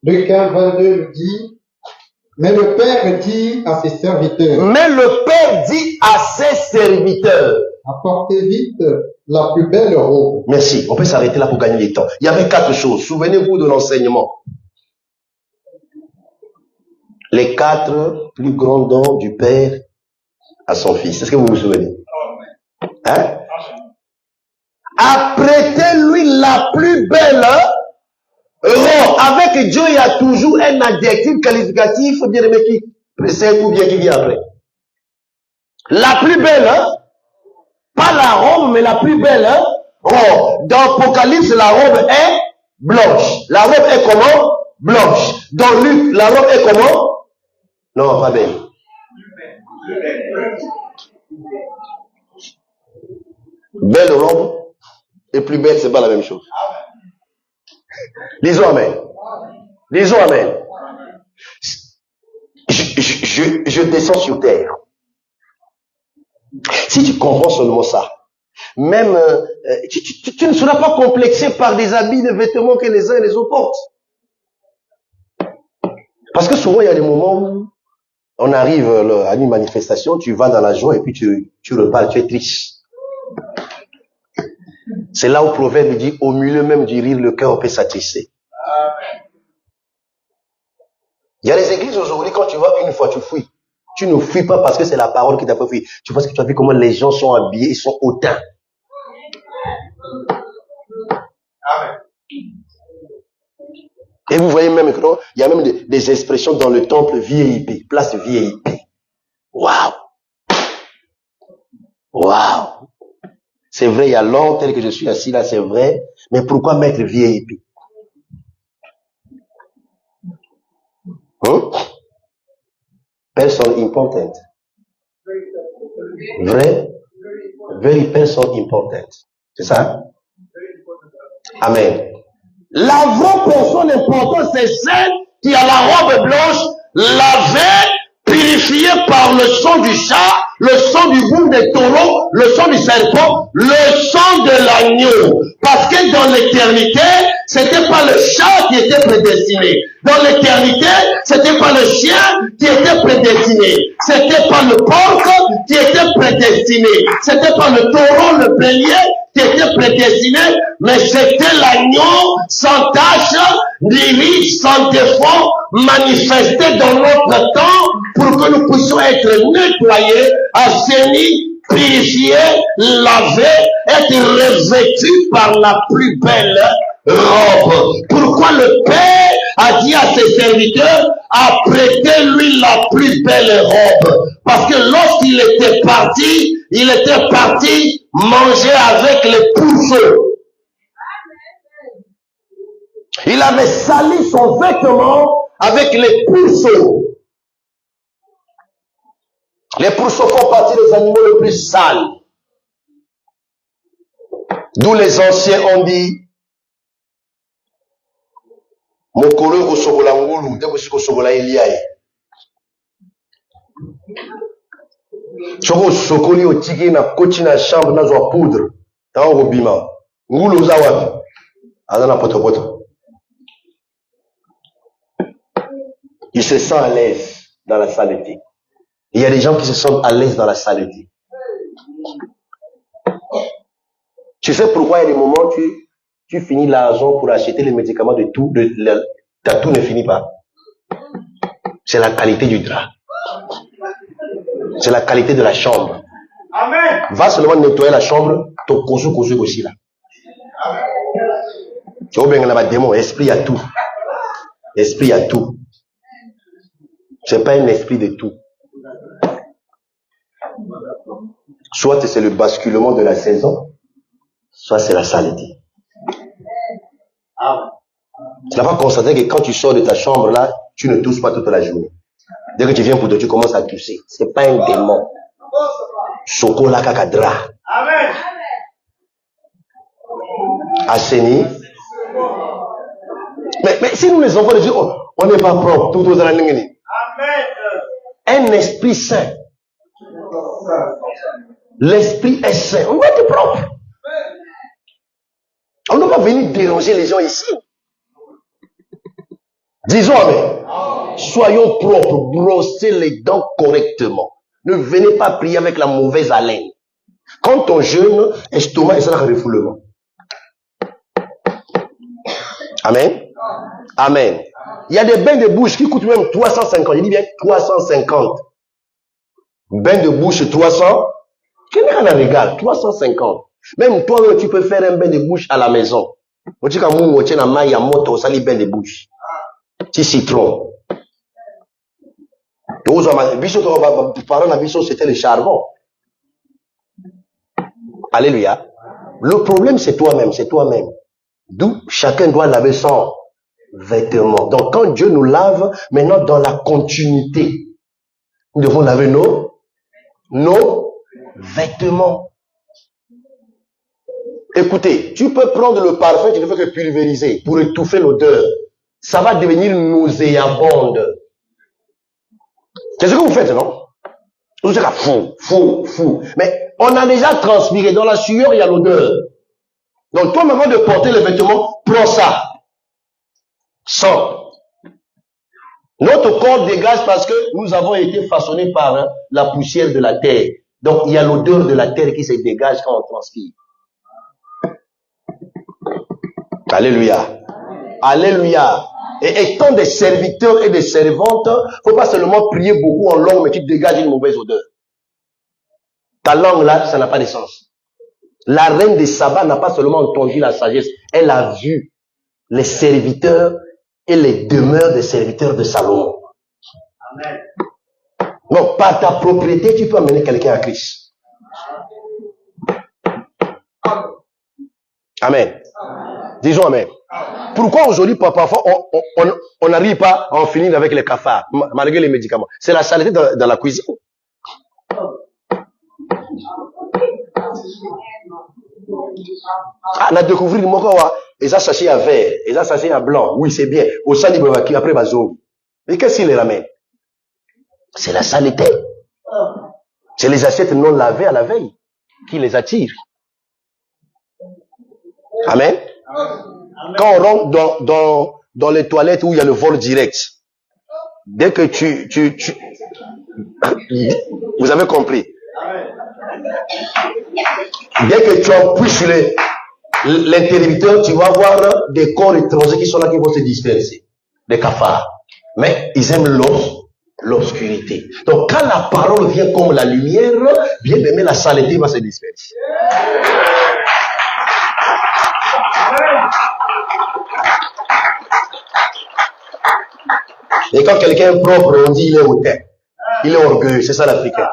Luc 15, 22 nous dit, mais le Père dit à ses serviteurs. Apportez vite la plus belle robe. Merci. On peut s'arrêter là pour gagner du temps. Il y avait 4 choses. Souvenez-vous de l'enseignement. Les 4 plus grands dons du Père à son Fils. Est-ce que vous vous souvenez? Hein? Apprêtez-lui la plus belle robe. Avec Dieu, il y a toujours un adjectif qualificatif, faut dire, mais qui précède ou bien qui vient après. La plus belle, pas la robe, mais la plus belle robe. Dans Apocalypse, la robe est blanche. La robe est comment? Blanche. Dans Luc, la robe est comment? Non, pas belle. Belle robe et plus belle, c'est pas la même chose. Disons amen. Disons amen. Je descends sur terre. Si tu comprends seulement ça, même tu ne seras pas complexé par des habits, des vêtements que les uns et les autres portent. Parce que souvent, il y a des moments où on arrive à une manifestation, tu vas dans la joie et puis tu repars, tu es triste. C'est là où Proverbe dit, au milieu même du rire, le cœur peut s'attrister. Il y a des églises aujourd'hui, quand tu vas une fois, tu fuis. Tu ne fuis pas parce que c'est la parole qui t'a fait fuir. Tu vois que tu as vu comment les gens sont habillés, ils sont hautains. Amen. Et vous voyez même qu'il y a même des expressions dans le temple VIP, place VIP. Waouh! Waouh! C'est vrai, il y a longtemps tel que je suis assis là, c'est vrai. Mais pourquoi mettre VIP? Person important. Vrai? Very person important. C'est ça? Amen. La vraie personne importante, c'est celle qui a la robe blanche, lavée, purifiée par le sang du chat, le sang du bouc des taureaux, le sang du serpent, le sang de l'agneau. Parce que dans l'éternité, c'était pas le chat qui était prédestiné. Dans l'éternité, c'était pas le chien qui était prédestiné. C'était pas le porc qui était prédestiné. C'était pas le taureau, le bélier qui était prédestiné, mais c'était l'agneau sans tache, ni sans défaut, manifesté dans notre temps pour que nous puissions être nettoyés, assainis, purifiés, lavés, être revêtus par la plus belle robe. Pourquoi le Père a dit à ses serviteurs, apprêtez-lui la plus belle robe? Parce que lorsqu'il était parti manger avec les pourceaux. Il avait sali son vêtement avec les pourceaux. Les pourceaux font partie des animaux les plus sales. D'où les anciens ont dit, Mokolo kosobola ngulu, dès que kosobola eliaye. Choko sokoli otiki na koti na chambre na zo poudre. Tango bima. Ngulu za wapi? Azana poto. Il se sent à l'aise dans la saleté. Il y a des gens qui se sentent à l'aise dans la saleté. Tu sais pourquoi il y a des moments où tu finis l'argent pour acheter les médicaments de tout, ta tout ne finit pas. C'est la qualité du drap. C'est la qualité de la chambre. Amen. Va seulement nettoyer la chambre, ton kosu aussi là. Tu vois bien là-bas, démon, esprit à tout. Esprit à tout. C'est pas un esprit de tout. Soit c'est le basculement de la saison, soit c'est la saleté. Tu n'as pas constaté que quand tu sors de ta chambre là, tu ne tousses pas toute la journée. Dès que tu viens pour toi, tu commences à tousser. C'est pas un démon. Chocolat kakadra. Amen. Assaini. Mais si nous les enfants de Dieu, on n'est pas propre, tout aux Amen. Un esprit saint. L'esprit est saint. On doit être propre. On ne doit pas venir déranger les gens ici. Disons Amen. Soyons propres, brossez les dents correctement. Ne venez pas prier avec la mauvaise haleine. Quand on jeûne, estomac et ça le refoulement. Amen. Amen. Il y a des bains de bouche qui coûtent même 350. Je dis bien 350. Bain de bouche 300. Tu n'es rien à régal. 350. Même toi, tu peux faire un bain de bouche à la maison. Tu dis que tu as un moto, ça bain de bouche. Petit citron. C'était le charbon. Alléluia. Le problème, c'est toi-même, c'est toi-même. D'où chacun doit laver son vêtement. Donc, quand Dieu nous lave, maintenant, dans la continuité, nous devons laver nos vêtements. Écoutez, tu peux prendre le parfum, tu ne fais que pulvériser pour étouffer l'odeur. Ça va devenir nauséabonde. Qu'est-ce que vous faites, non? Vous êtes là, fou. Mais on a déjà transpiré. Dans la sueur, il y a l'odeur. Donc, toi, avant de porter les vêtements, prends ça. Sens. Notre corps dégage parce que nous avons été façonnés par la poussière de la terre. Donc, il y a l'odeur de la terre qui se dégage quand on transpire. Alléluia. Alléluia. Et étant des serviteurs et des servantes, faut pas seulement prier beaucoup en langue, mais tu dégages une mauvaise odeur. Ta langue là, ça n'a pas de sens. La reine des sabbats n'a pas seulement entendu la sagesse, elle a vu les serviteurs et les demeures des serviteurs de Salomon. Amen. Donc, par ta propriété, tu peux amener quelqu'un à Christ. Amen. Disons Amen. Pourquoi aujourd'hui, parfois, on n'arrive pas à en finir avec les cafards, malgré les médicaments? C'est la saleté dans la cuisine. Ah, on a découvert ils ont sachet à vert, ils ont sachet à blanc. Oui, c'est bien. Au sein du après bazo. Mais qu'est-ce qu'il les ramène? C'est la saleté. C'est les assiettes non lavées à la veille qui les attirent. Amen. Quand on rentre dans les toilettes où il y a le vol direct, dès que vous avez compris. Dès que tu appuies sur l'interrupteur, tu vas voir des corps étrangers qui sont là, qui vont se disperser. Des cafards. Mais ils aiment l'obscurité. Donc quand la parole vient comme la lumière, bien aimé, la saleté va se disperser. Et quand quelqu'un est propre, on dit il est hautain. Il est orgueilleux. C'est ça l'Africain.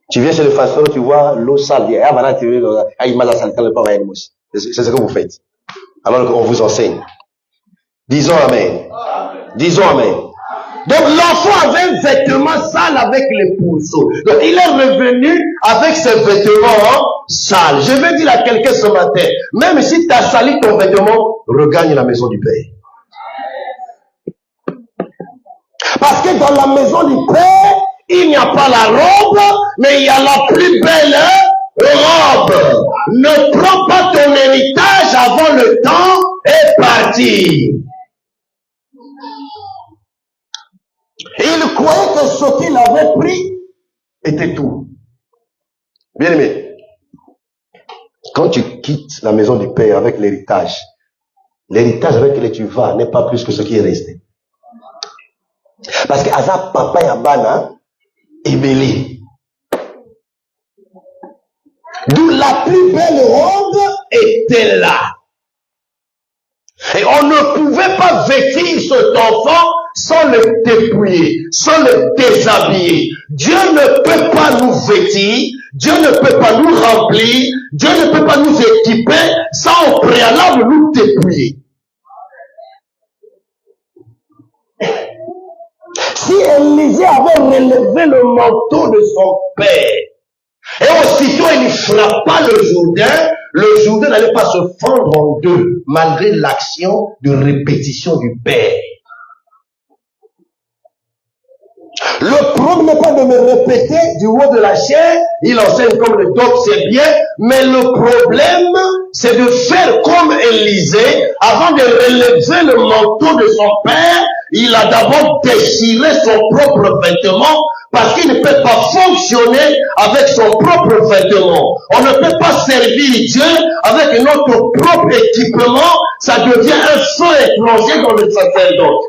Tu viens chez le pasteur, tu vois l'eau sale. C'est ce que vous faites. Alors qu'on vous enseigne. Disons Amen. Disons Amen. Donc l'enfant avait un vêtement sale avec l'épouse. Donc il est revenu avec ses vêtements sales. Je vais dire à quelqu'un ce matin, même si tu as sali ton vêtement, regagne la maison du Père. Parce que dans la maison du Père, il n'y a pas la robe, mais il y a la plus belle robe. Ne prends pas ton héritage avant le temps et parti. Il croyait que ce qu'il avait pris était tout. Bien aimé, Quand tu quittes la maison du Père avec l'héritage avec lequel tu vas n'est pas plus que ce qui est resté. Parce que Aza papa Yabana est belé. D'où la plus belle robe était là. Et on ne pouvait pas vêtir cet enfant sans le dépouiller, sans le déshabiller. Dieu ne peut pas nous vêtir, Dieu ne peut pas nous remplir, Dieu ne peut pas nous équiper sans au préalable nous dépouiller. Si Élisée avait relevé le manteau de son père, et aussitôt il frappa le Jourdain n'allait pas se fendre en deux, malgré l'action de répétition du Père. Le problème n'est pas de me répéter du haut de la chair, il enseigne comme le doc, c'est bien, mais le problème, c'est de faire comme Élisée, avant de relever le manteau de son père, il a d'abord déchiré son propre vêtement, parce qu'il ne peut pas fonctionner avec son propre vêtement. On ne peut pas servir Dieu avec notre propre équipement, ça devient un feu étranger dans le sacerdoce.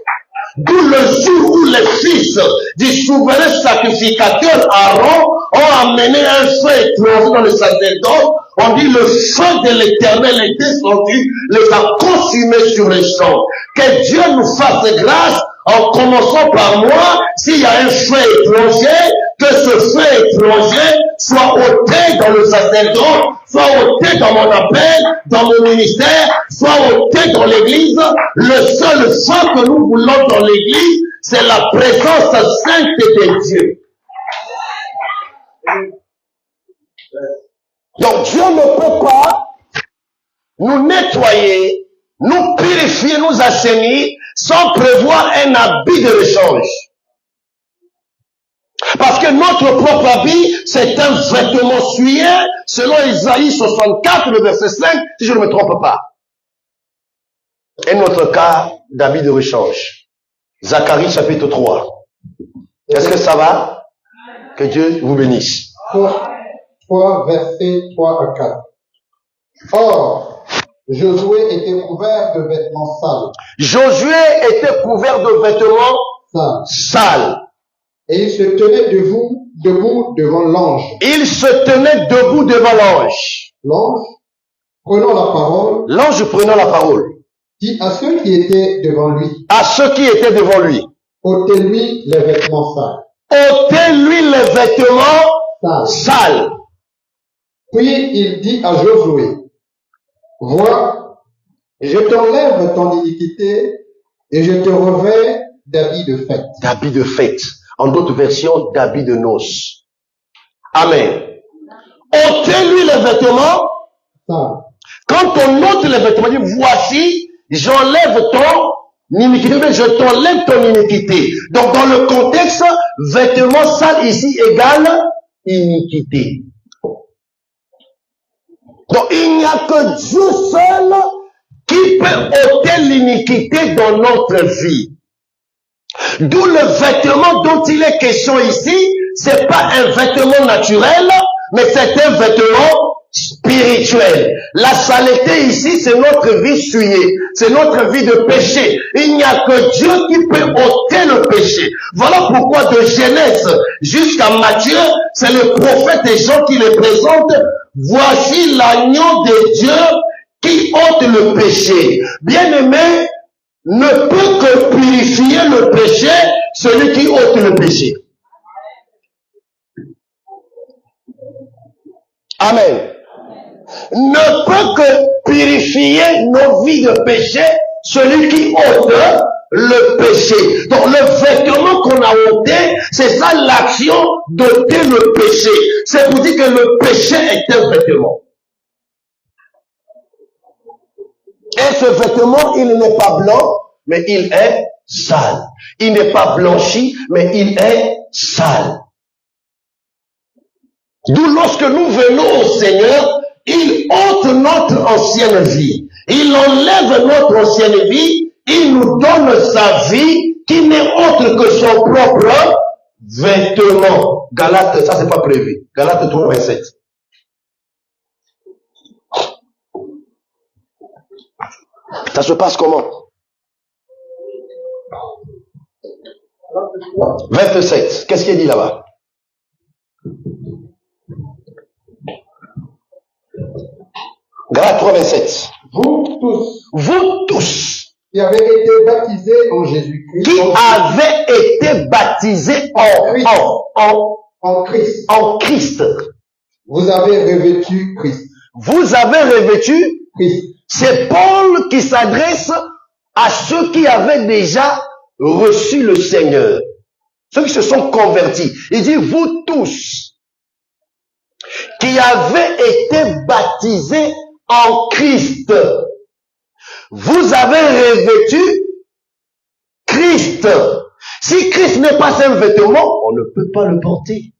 D'où le jour où les fils du souverain sacrificateur Aaron ont amené un feu étranger dans le sacerdoce, on dit le feu de l'Éternel est descendu, les a consumés sur les champs. Que Dieu nous fasse grâce en commençant par moi, s'il y a un feu étranger, que ce feu étranger soit ôté dans le sacerdoce, soit ôté dans mon appel, dans mon ministère, soit ôté dans l'église. Le seul feu que nous voulons dans l'église, c'est la présence sainte de Dieu. Donc Dieu ne peut pas nous nettoyer, nous purifier, nous assainir, sans prévoir un habit de rechange. Parce que notre propre habit, c'est un vêtement souillé, selon Isaïe 64, le verset 5, si je ne me trompe pas. Et notre cas d'habit de rechange. Zacharie chapitre 3. Est-ce que ça va? Que Dieu vous bénisse. 3, versets 3 à 4. Or, Josué était couvert de vêtements sales. Josué était couvert de vêtements sales. Et il se tenait debout devant l'ange. Il se tenait debout devant l'ange. L'ange, prenant la parole. L'ange prenant la parole. Dit à ceux qui étaient devant lui. À ceux qui étaient devant lui. Ôtez-lui les vêtements sales. Ôtez-lui les vêtements sales. Puis il dit à Josué, vois, je t'enlève ton iniquité et je te revêts d'habits de fête. D'habits de fête. En d'autres versions, d'habits de noces. Amen. Ôtez-lui les vêtements. Quand on ôte les vêtements, il dit, voici, j'enlève ton iniquité, je t'enlève ton iniquité. Donc dans le contexte, vêtements sales ici égale iniquité. Donc il n'y a que Dieu seul qui peut ôter l'iniquité dans notre vie. D'où le vêtement dont il est question ici, c'est pas un vêtement naturel, mais c'est un vêtement spirituel. La saleté ici, c'est notre vie souillée, c'est notre vie de péché. Il n'y a que Dieu qui peut ôter le péché. Voilà pourquoi de Genèse jusqu'à Matthieu, c'est le prophète et Jean qui les présente. Voici l'agneau de Dieu qui ôte le péché. Bien-aimé, ne peut que purifier le péché celui qui ôte le péché. Amen. Ne peut que purifier nos vies de péché celui qui ôte le péché. Donc le vêtement qu'on a ôté, c'est ça l'action d'ôter le péché. C'est pour dire que le péché est un vêtement. Et ce vêtement, il n'est pas blanc, mais il est sale. Il n'est pas blanchi, mais il est sale. D'où lorsque nous venons au Seigneur, il ôte notre ancienne vie. Il enlève notre ancienne vie. Il nous donne sa vie qui n'est autre que son propre vêtement. Galates, ça c'est pas prévu. Galates 3, 27. Ça se passe comment? 27. Qu'est-ce qu'il dit là-bas? Galates 3, 27. Vous tous, qui avez été baptisés en Jésus-Christ, en Christ. Vous avez revêtu Christ. Vous avez revêtu Christ. C'est Paul qui s'adresse à ceux qui avaient déjà reçu le Seigneur, ceux qui se sont convertis. Il dit, vous tous qui avez été baptisés en Christ, vous avez revêtu Christ. Si Christ n'est pas un vêtement, on ne peut pas le porter.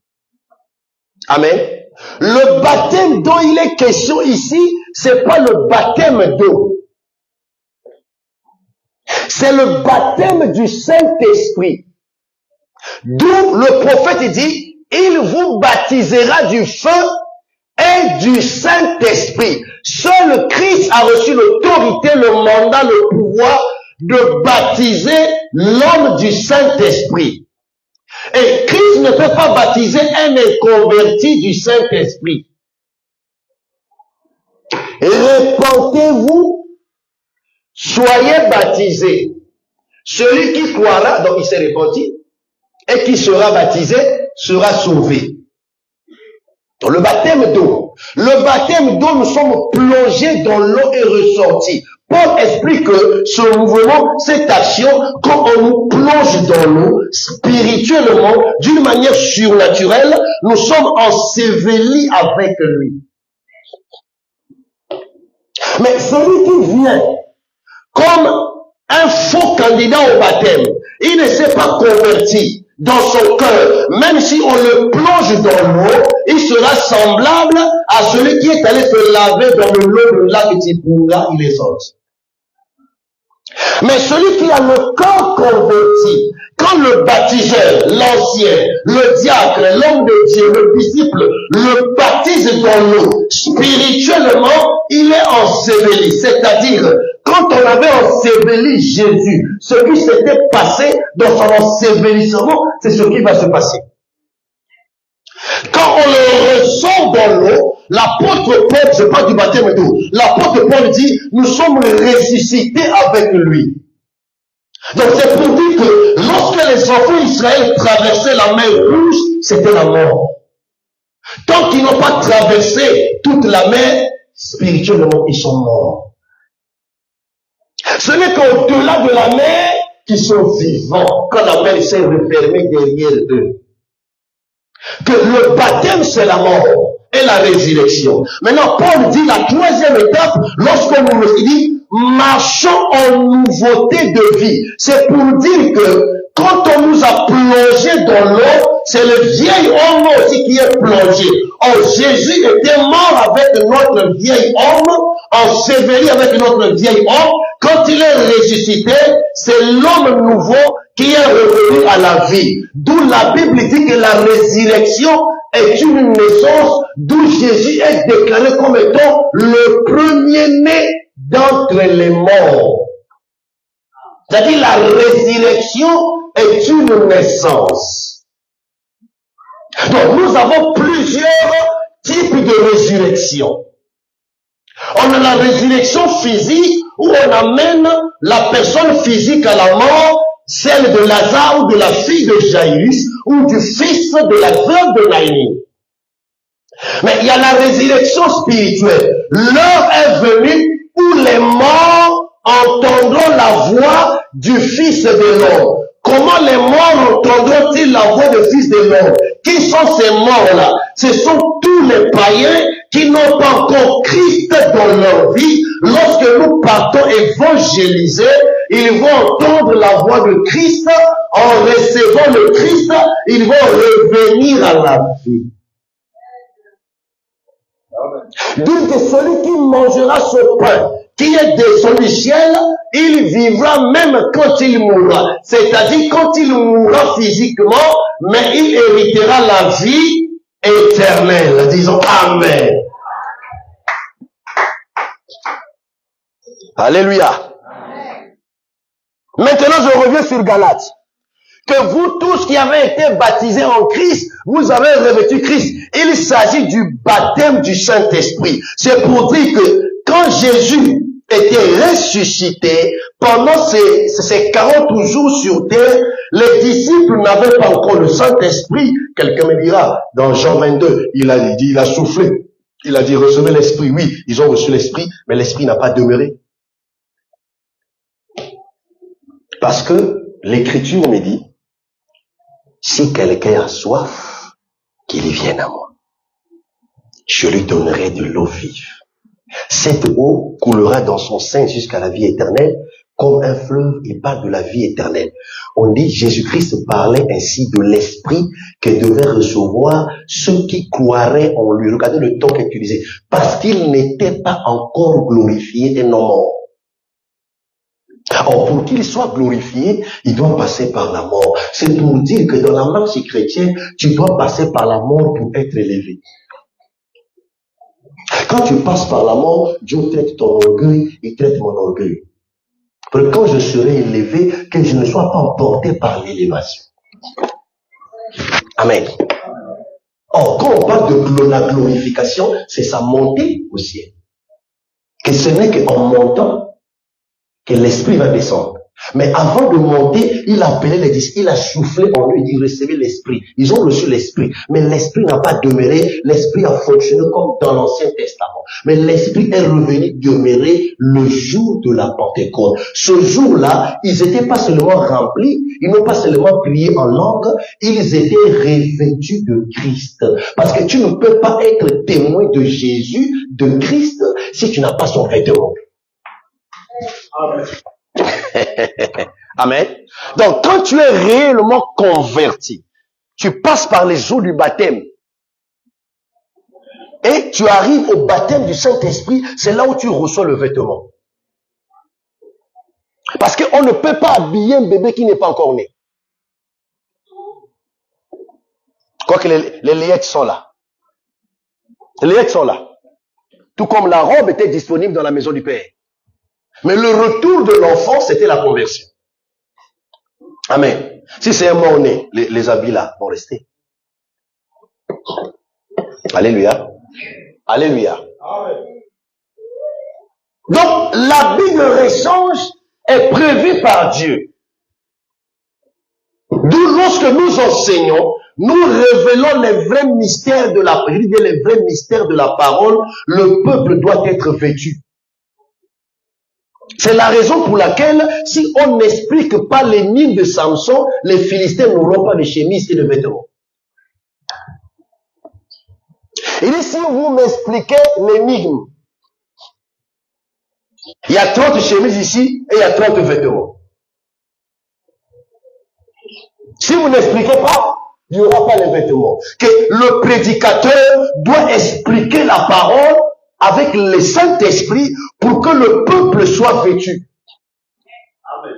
Amen. Le baptême dont il est question ici, c'est pas le baptême d'eau. C'est le baptême du Saint-Esprit. D'où le prophète dit, il vous baptisera du feu et du Saint-Esprit. Seul Christ a reçu l'autorité, le mandat, le pouvoir de baptiser l'homme du Saint-Esprit. Et Christ ne peut pas baptiser un inconverti du Saint-Esprit. Répentez-vous, soyez baptisés. Celui qui croira, donc il s'est repenti, et qui sera baptisé, sera sauvé. Donc, le baptême d'eau. Le baptême d'eau, nous sommes plongés dans l'eau et ressortis. Paul explique que ce mouvement, cette action, quand on nous plonge dans l'eau, spirituellement, d'une manière surnaturelle, nous sommes ensevelis avec lui. Mais celui qui vient comme un faux candidat au baptême, il ne s'est pas converti dans son cœur. Même si on le plonge dans l'eau, il sera semblable à celui qui est allé se laver dans le lot de lac Tipouga, il est sorti. Mais celui qui a le corps converti, quand le baptiseur, l'ancien, le diacre, l'homme de Dieu, le disciple, le baptise dans l'eau, spirituellement, il est enseveli. C'est-à-dire, quand on avait enseveli Jésus, ce qui s'était passé dans son ensevelissement, c'est ce qui va se passer. Quand on le ressort dans l'eau, l'apôtre Paul, je parle du baptême d'eau, l'apôtre Paul dit, nous sommes ressuscités avec lui. Donc c'est pour dire que lorsque les enfants d'Israël traversaient la mer Rouge, c'était la mort. Tant qu'ils n'ont pas traversé toute la mer, spirituellement, ils sont morts. Ce n'est qu'au-delà de la mer qu'ils sont vivants, quand la mer s'est refermée derrière eux. Que le baptême, c'est la mort et la résurrection. Maintenant, Paul dit la troisième étape, lorsqu'on nous dit, marchons en nouveauté de vie. C'est pour dire que quand on nous a plongé dans l'eau, c'est le vieil homme aussi qui est plongé. Or, Jésus était mort avec notre vieil homme, enseveli avec notre vieil homme. Quand il est ressuscité, c'est l'homme nouveau qui est revenu à la vie. D'où la Bible dit que la résurrection est une naissance, d'où Jésus est déclaré comme étant le premier-né d'entre les morts. C'est-à-dire la résurrection est une naissance. Donc nous avons plusieurs types de résurrection. On a la résurrection physique où on amène la personne physique à la mort, celle de Lazare ou de la fille de Jaïrus ou du fils de la veuve de Naïni. Mais il y a la résurrection spirituelle. L'heure est venue où les morts entendront la voix du Fils de l'homme. Comment les morts entendront-ils la voix du Fils de l'homme? Qui sont ces morts-là? Ce sont tous les païens qui n'ont pas encore Christ dans leur vie. Lorsque nous partons évangéliser, ils vont entendre la voix de Christ. En recevant le Christ, ils vont revenir à la vie. Dit que celui qui mangera ce pain, qui est descendu du ciel, il vivra même quand il mourra. C'est-à-dire quand il mourra physiquement, mais il héritera la vie éternelle. Disons Amen. Alléluia. Maintenant, je reviens sur Galates. Que vous tous qui avez été baptisés en Christ, vous avez revêtu Christ. Il s'agit du baptême du Saint-Esprit. C'est pour dire que quand Jésus était ressuscité, pendant ces 40 jours sur terre, les disciples n'avaient pas encore le Saint-Esprit. Quelqu'un me dira, dans Jean 22, il a soufflé. Il a dit, recevez l'Esprit. Oui, ils ont reçu l'Esprit, mais l'Esprit n'a pas demeuré. Parce que l'Écriture me dit, si quelqu'un a soif, qu'il vienne à moi. Je lui donnerai de l'eau vive. Cette eau coulera dans son sein jusqu'à la vie éternelle, comme un fleuve qui parle de la vie éternelle. On dit, Jésus-Christ parlait ainsi de l'Esprit que devaient recevoir ceux qui croiraient en lui. Regardez le temps qu'il utilisait. Parce qu'il n'était pas encore glorifié et non mort. Or, pour qu'il soit glorifié, il doit passer par la mort. C'est pour dire que dans la marche chrétienne, tu dois passer par la mort pour être élevé. Quand tu passes par la mort, Dieu traite ton orgueil, il traite mon orgueil. Pour que quand je serai élevé, que je ne sois pas emporté par l'élévation. Amen. Or, quand on parle de la glorification, c'est sa montée au ciel. Que ce n'est qu'en montant que l'Esprit va descendre. Mais avant de monter, il a appelé les disciples, il a soufflé en eux, il dit, recevez l'Esprit. Ils ont reçu l'Esprit. Mais l'Esprit n'a pas demeuré, l'Esprit a fonctionné comme dans l'Ancien Testament. Mais l'Esprit est revenu demeurer le jour de la Pentecôte. Ce jour-là, ils n'étaient pas seulement remplis, ils n'ont pas seulement prié en langue, ils étaient revêtus de Christ. Parce que tu ne peux pas être témoin de Jésus, de Christ, si tu n'as pas son vêtement. Amen. Amen. Donc, quand tu es réellement converti, tu passes par les eaux du baptême et tu arrives au baptême du Saint-Esprit, c'est là où tu reçois le vêtement. Parce qu'on ne peut pas habiller un bébé qui n'est pas encore né. Quoique les layettes sont là. Les layettes sont là. Tout comme la robe était disponible dans la maison du Père. Mais le retour de l'enfant, c'était la conversion. Amen. Si c'est un mort-né, les habits là vont rester. Alléluia. Alléluia. Donc, l'habit de rechange est prévu par Dieu. D'où lorsque nous enseignons, nous révélons les vrais mystères de la prière, les vrais mystères de la parole, le peuple doit être vêtu. C'est la raison pour laquelle, si on n'explique pas l'énigme de Samson, les Philistins n'auront pas de chemise et de vêtements. Il dit, si vous m'expliquez l'énigme, il y a 30 chemises ici et il y a 30 vêtements. Si vous n'expliquez pas, il n'y aura pas les vêtements. Que le prédicateur doit expliquer la parole avec le Saint-Esprit pour que le peuple soit vêtu. Amen.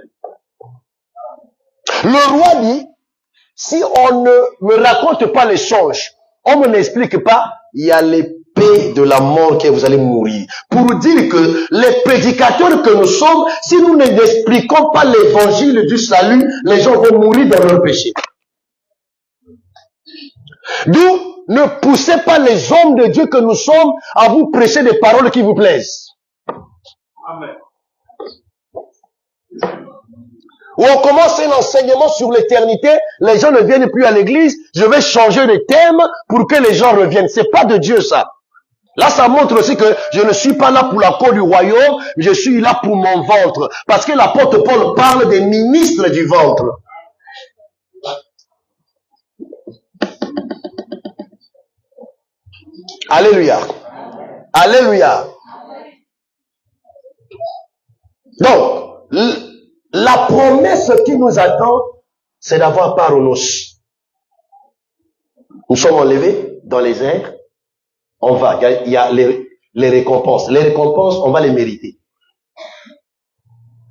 Le roi dit, si on ne me raconte pas les songes, on ne m'explique pas, il y a l'épée de la mort que vous allez mourir. Pour dire que les prédicateurs que nous sommes, si nous n'expliquons pas l'évangile du salut, les gens vont mourir dans leur péché. D'où ne poussez pas les hommes de Dieu que nous sommes à vous prêcher des paroles qui vous plaisent. Amen. Où on commence un enseignement sur l'éternité, les gens ne viennent plus à l'église, je vais changer de thème pour que les gens reviennent. C'est pas de Dieu ça. Là, ça montre aussi que je ne suis pas là pour la cause du royaume, je suis là pour mon ventre. Parce que l'apôtre Paul parle des ministres du ventre. Alléluia. Alléluia. Donc, la promesse qui nous attend, c'est d'avoir part aux noces. Nous sommes enlevés dans les airs. On va, il y a les récompenses. Les récompenses, on va les mériter.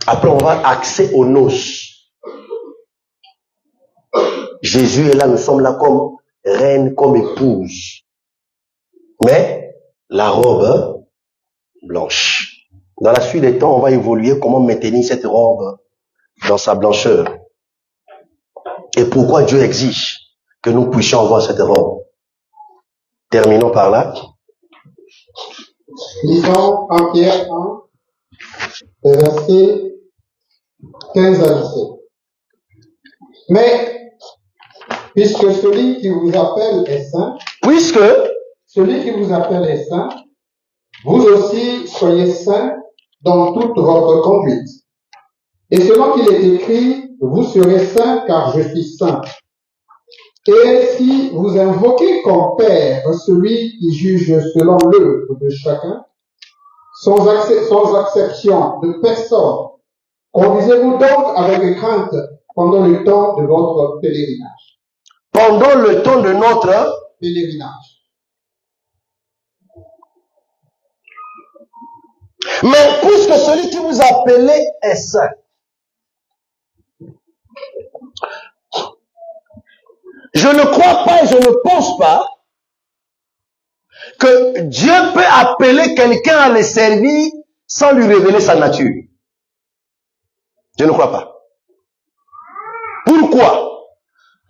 Après, on va accès aux noces. Jésus est là, nous sommes là comme reine, comme épouse. Mais la robe blanche. Dans la suite des temps, on va évoluer comment maintenir cette robe dans sa blancheur. Et pourquoi Dieu exige que nous puissions avoir cette robe. Terminons par là. Lisons en Pierre 1, versets 15 à 17. Mais, puisque celui qui vous appelle est saint, vous aussi soyez saints dans toute votre conduite. Et selon qu'il est écrit, vous serez saints car je suis saint. Et si vous invoquez comme Père celui qui juge selon l'œuvre de chacun, sans acception de personne, conduisez-vous donc avec crainte pendant le temps de votre pèlerinage. Pendant le temps de notre pèlerinage. Mais puisque celui qui vous appelait est saint, je ne crois pas et je ne pense pas que Dieu peut appeler quelqu'un à le servir sans lui révéler sa nature. Je ne crois pas. Pourquoi?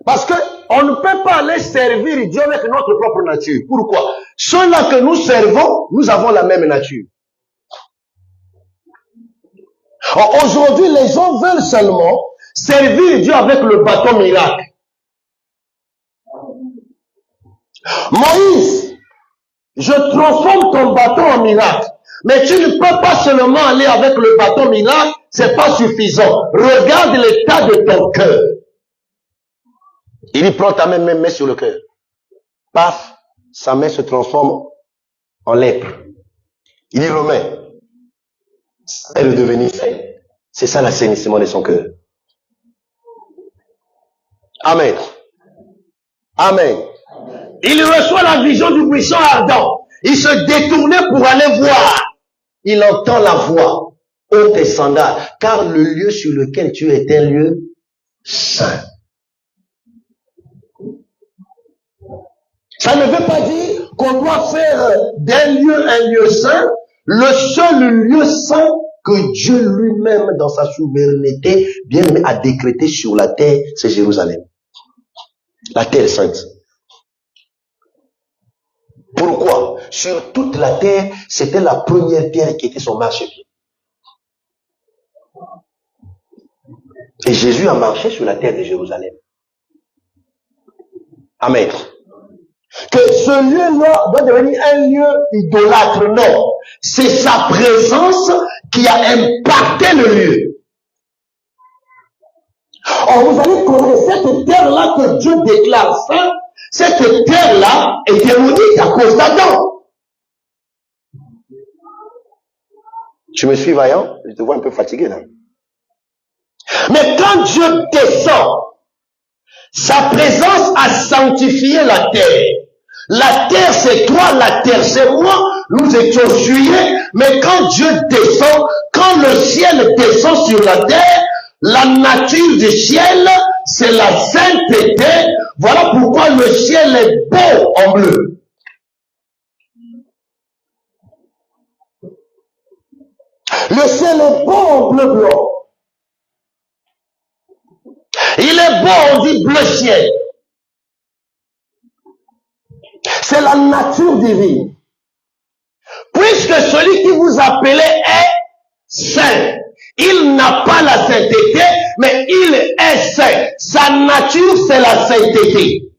Parce que on ne peut pas aller servir Dieu avec notre propre nature. Pourquoi? Ceux-là que nous servons, nous avons la même nature. Aujourd'hui, les gens veulent seulement servir Dieu avec le bâton miracle. Moïse, je transforme ton bâton en miracle. Mais tu ne peux pas seulement aller avec le bâton miracle, c'est pas suffisant. Regarde l'état de ton cœur. Il y prend ta main, met sur le cœur. Paf, sa main se transforme en lèpre. Il y remet. Elle est devenue saine. C'est ça l'assainissement de son cœur. Amen. Amen. Il reçoit la vision du buisson ardent. Il se détournait pour aller voir. Il entend la voix. Ôte tes sandales, car le lieu sur lequel tu es un lieu saint. Ça ne veut pas dire qu'on doit faire d'un lieu un lieu saint. Le seul lieu saint que Dieu lui-même, dans sa souveraineté, bien a décrété sur la terre, c'est Jérusalem. La terre sainte. Pourquoi? Sur toute la terre, c'était la première pierre qui était son marchepied. Et Jésus a marché sur la terre de Jérusalem. Amen. Que ce lieu-là doit devenir un lieu idolâtre, non. C'est sa présence qui a impacté le lieu. Or, vous allez connaître cette terre-là que Dieu déclare sainte. Cette terre-là est démonique à cause d'Adam. Tu me suis, vaillant? Je te vois un peu fatigué là. Mais quand Dieu descend, sa présence a sanctifié la terre. La terre c'est toi, la terre c'est moi. Nous étions souillés, mais quand Dieu descend, quand le ciel descend sur la terre, la nature du ciel, c'est la sainteté. Voilà pourquoi le ciel est beau en bleu. Le ciel est beau en bleu blanc. Il est beau, on dit bleu ciel. C'est la nature divine. Puisque celui qui vous appelait est saint, il n'a pas la sainteté, mais il est saint. Sa nature, c'est la sainteté.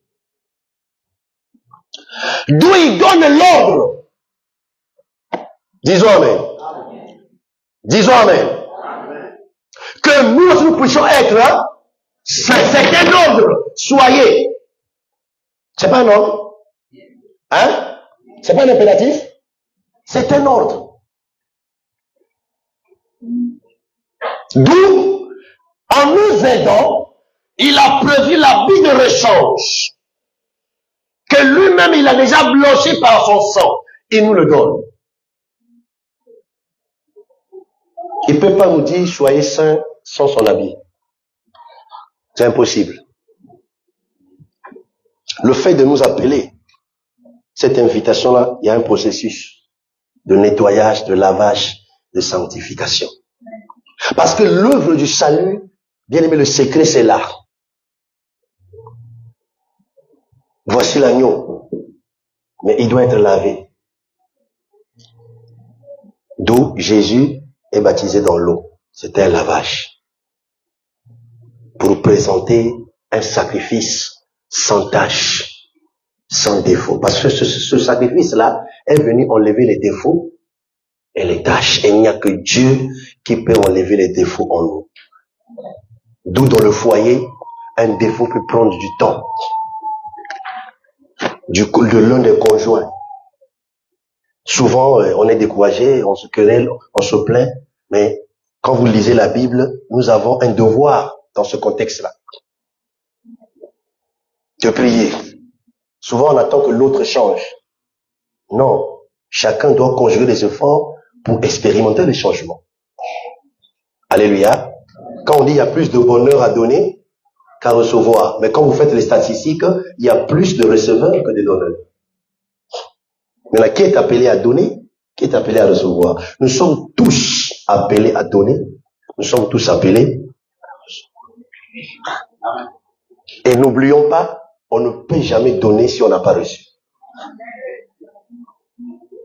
D'où il donne l'ordre. Disons Amen. Disons Amen. Que nous puissions être saints. C'est un ordre. Soyez. C'est pas un ordre. Hein? C'est pas un impératif. C'est un ordre. D'où, en nous aidant, il a prévu la vie de rechange. Que lui-même, il a déjà blanchi par son sang. Il nous le donne. Il ne peut pas nous dire, soyez saints sans son habit. C'est impossible. Le fait de nous appeler, cette invitation-là, il y a un processus de nettoyage, de lavage, de sanctification. Parce que l'œuvre du salut, bien aimé, le secret, c'est là. Voici l'agneau, mais il doit être lavé. D'où Jésus est baptisé dans l'eau. C'était un lavage. Pour présenter un sacrifice sans tache, sans défaut. Parce que ce sacrifice-là est venu enlever les défauts et les taches. Et il n'y a que Dieu qui peut enlever les défauts en nous. D'où dans le foyer, un défaut peut prendre du temps. De l'un des conjoints. Souvent, on est découragé, on se querelle, on se plaint, mais quand vous lisez la Bible, nous avons un devoir dans ce contexte-là. De prier. Souvent, on attend que l'autre change. Non. Chacun doit conjuguer des efforts pour expérimenter le changement. Alléluia. Quand on dit il y a plus de bonheur à donner qu'à recevoir, mais quand vous faites les statistiques, il y a plus de receveurs que de donneurs. Maintenant, qui est appelé à donner? Qui est appelé à recevoir? Nous sommes tous appelés à donner. Nous sommes tous appelés à recevoir. Et n'oublions pas, on ne peut jamais donner si on n'a pas reçu.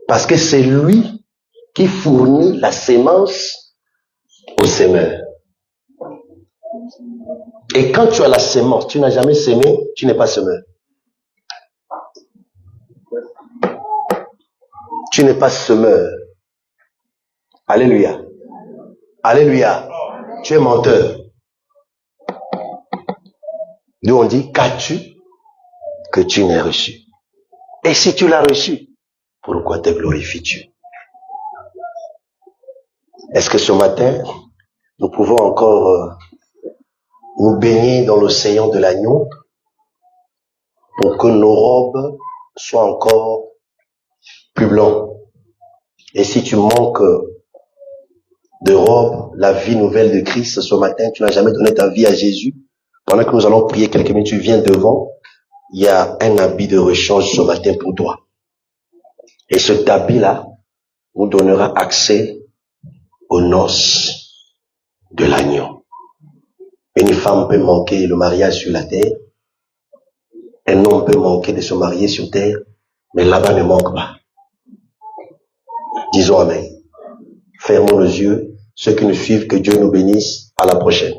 Parce que c'est lui qui fournit la sémence au semeur. Et quand tu as la sémence, tu n'as jamais sémé, tu n'es pas semeur. Tu n'es pas semeur. Alléluia. Alléluia. Tu es menteur. Nous on dit, qu'as-tu que tu n'aies reçu? Et si tu l'as reçu, pourquoi te glorifies-tu? Est-ce que ce matin, nous pouvons encore nous baigner dans l'océan de l'agneau pour que nos robes soient encore plus blancs? Et si tu manques de robe, la vie nouvelle de Christ, ce matin, tu n'as jamais donné ta vie à Jésus, pendant que nous allons prier quelques minutes, tu viens devant, il y a un habit de rechange ce matin pour toi. Et cet habit-là nous donnera accès aux noces de l'agneau. Une femme peut manquer le mariage sur la terre, un homme peut manquer de se marier sur terre, mais là-bas ne manque pas. Disons Amen. Fermons les yeux. Ceux qui nous suivent, que Dieu nous bénisse. À la prochaine.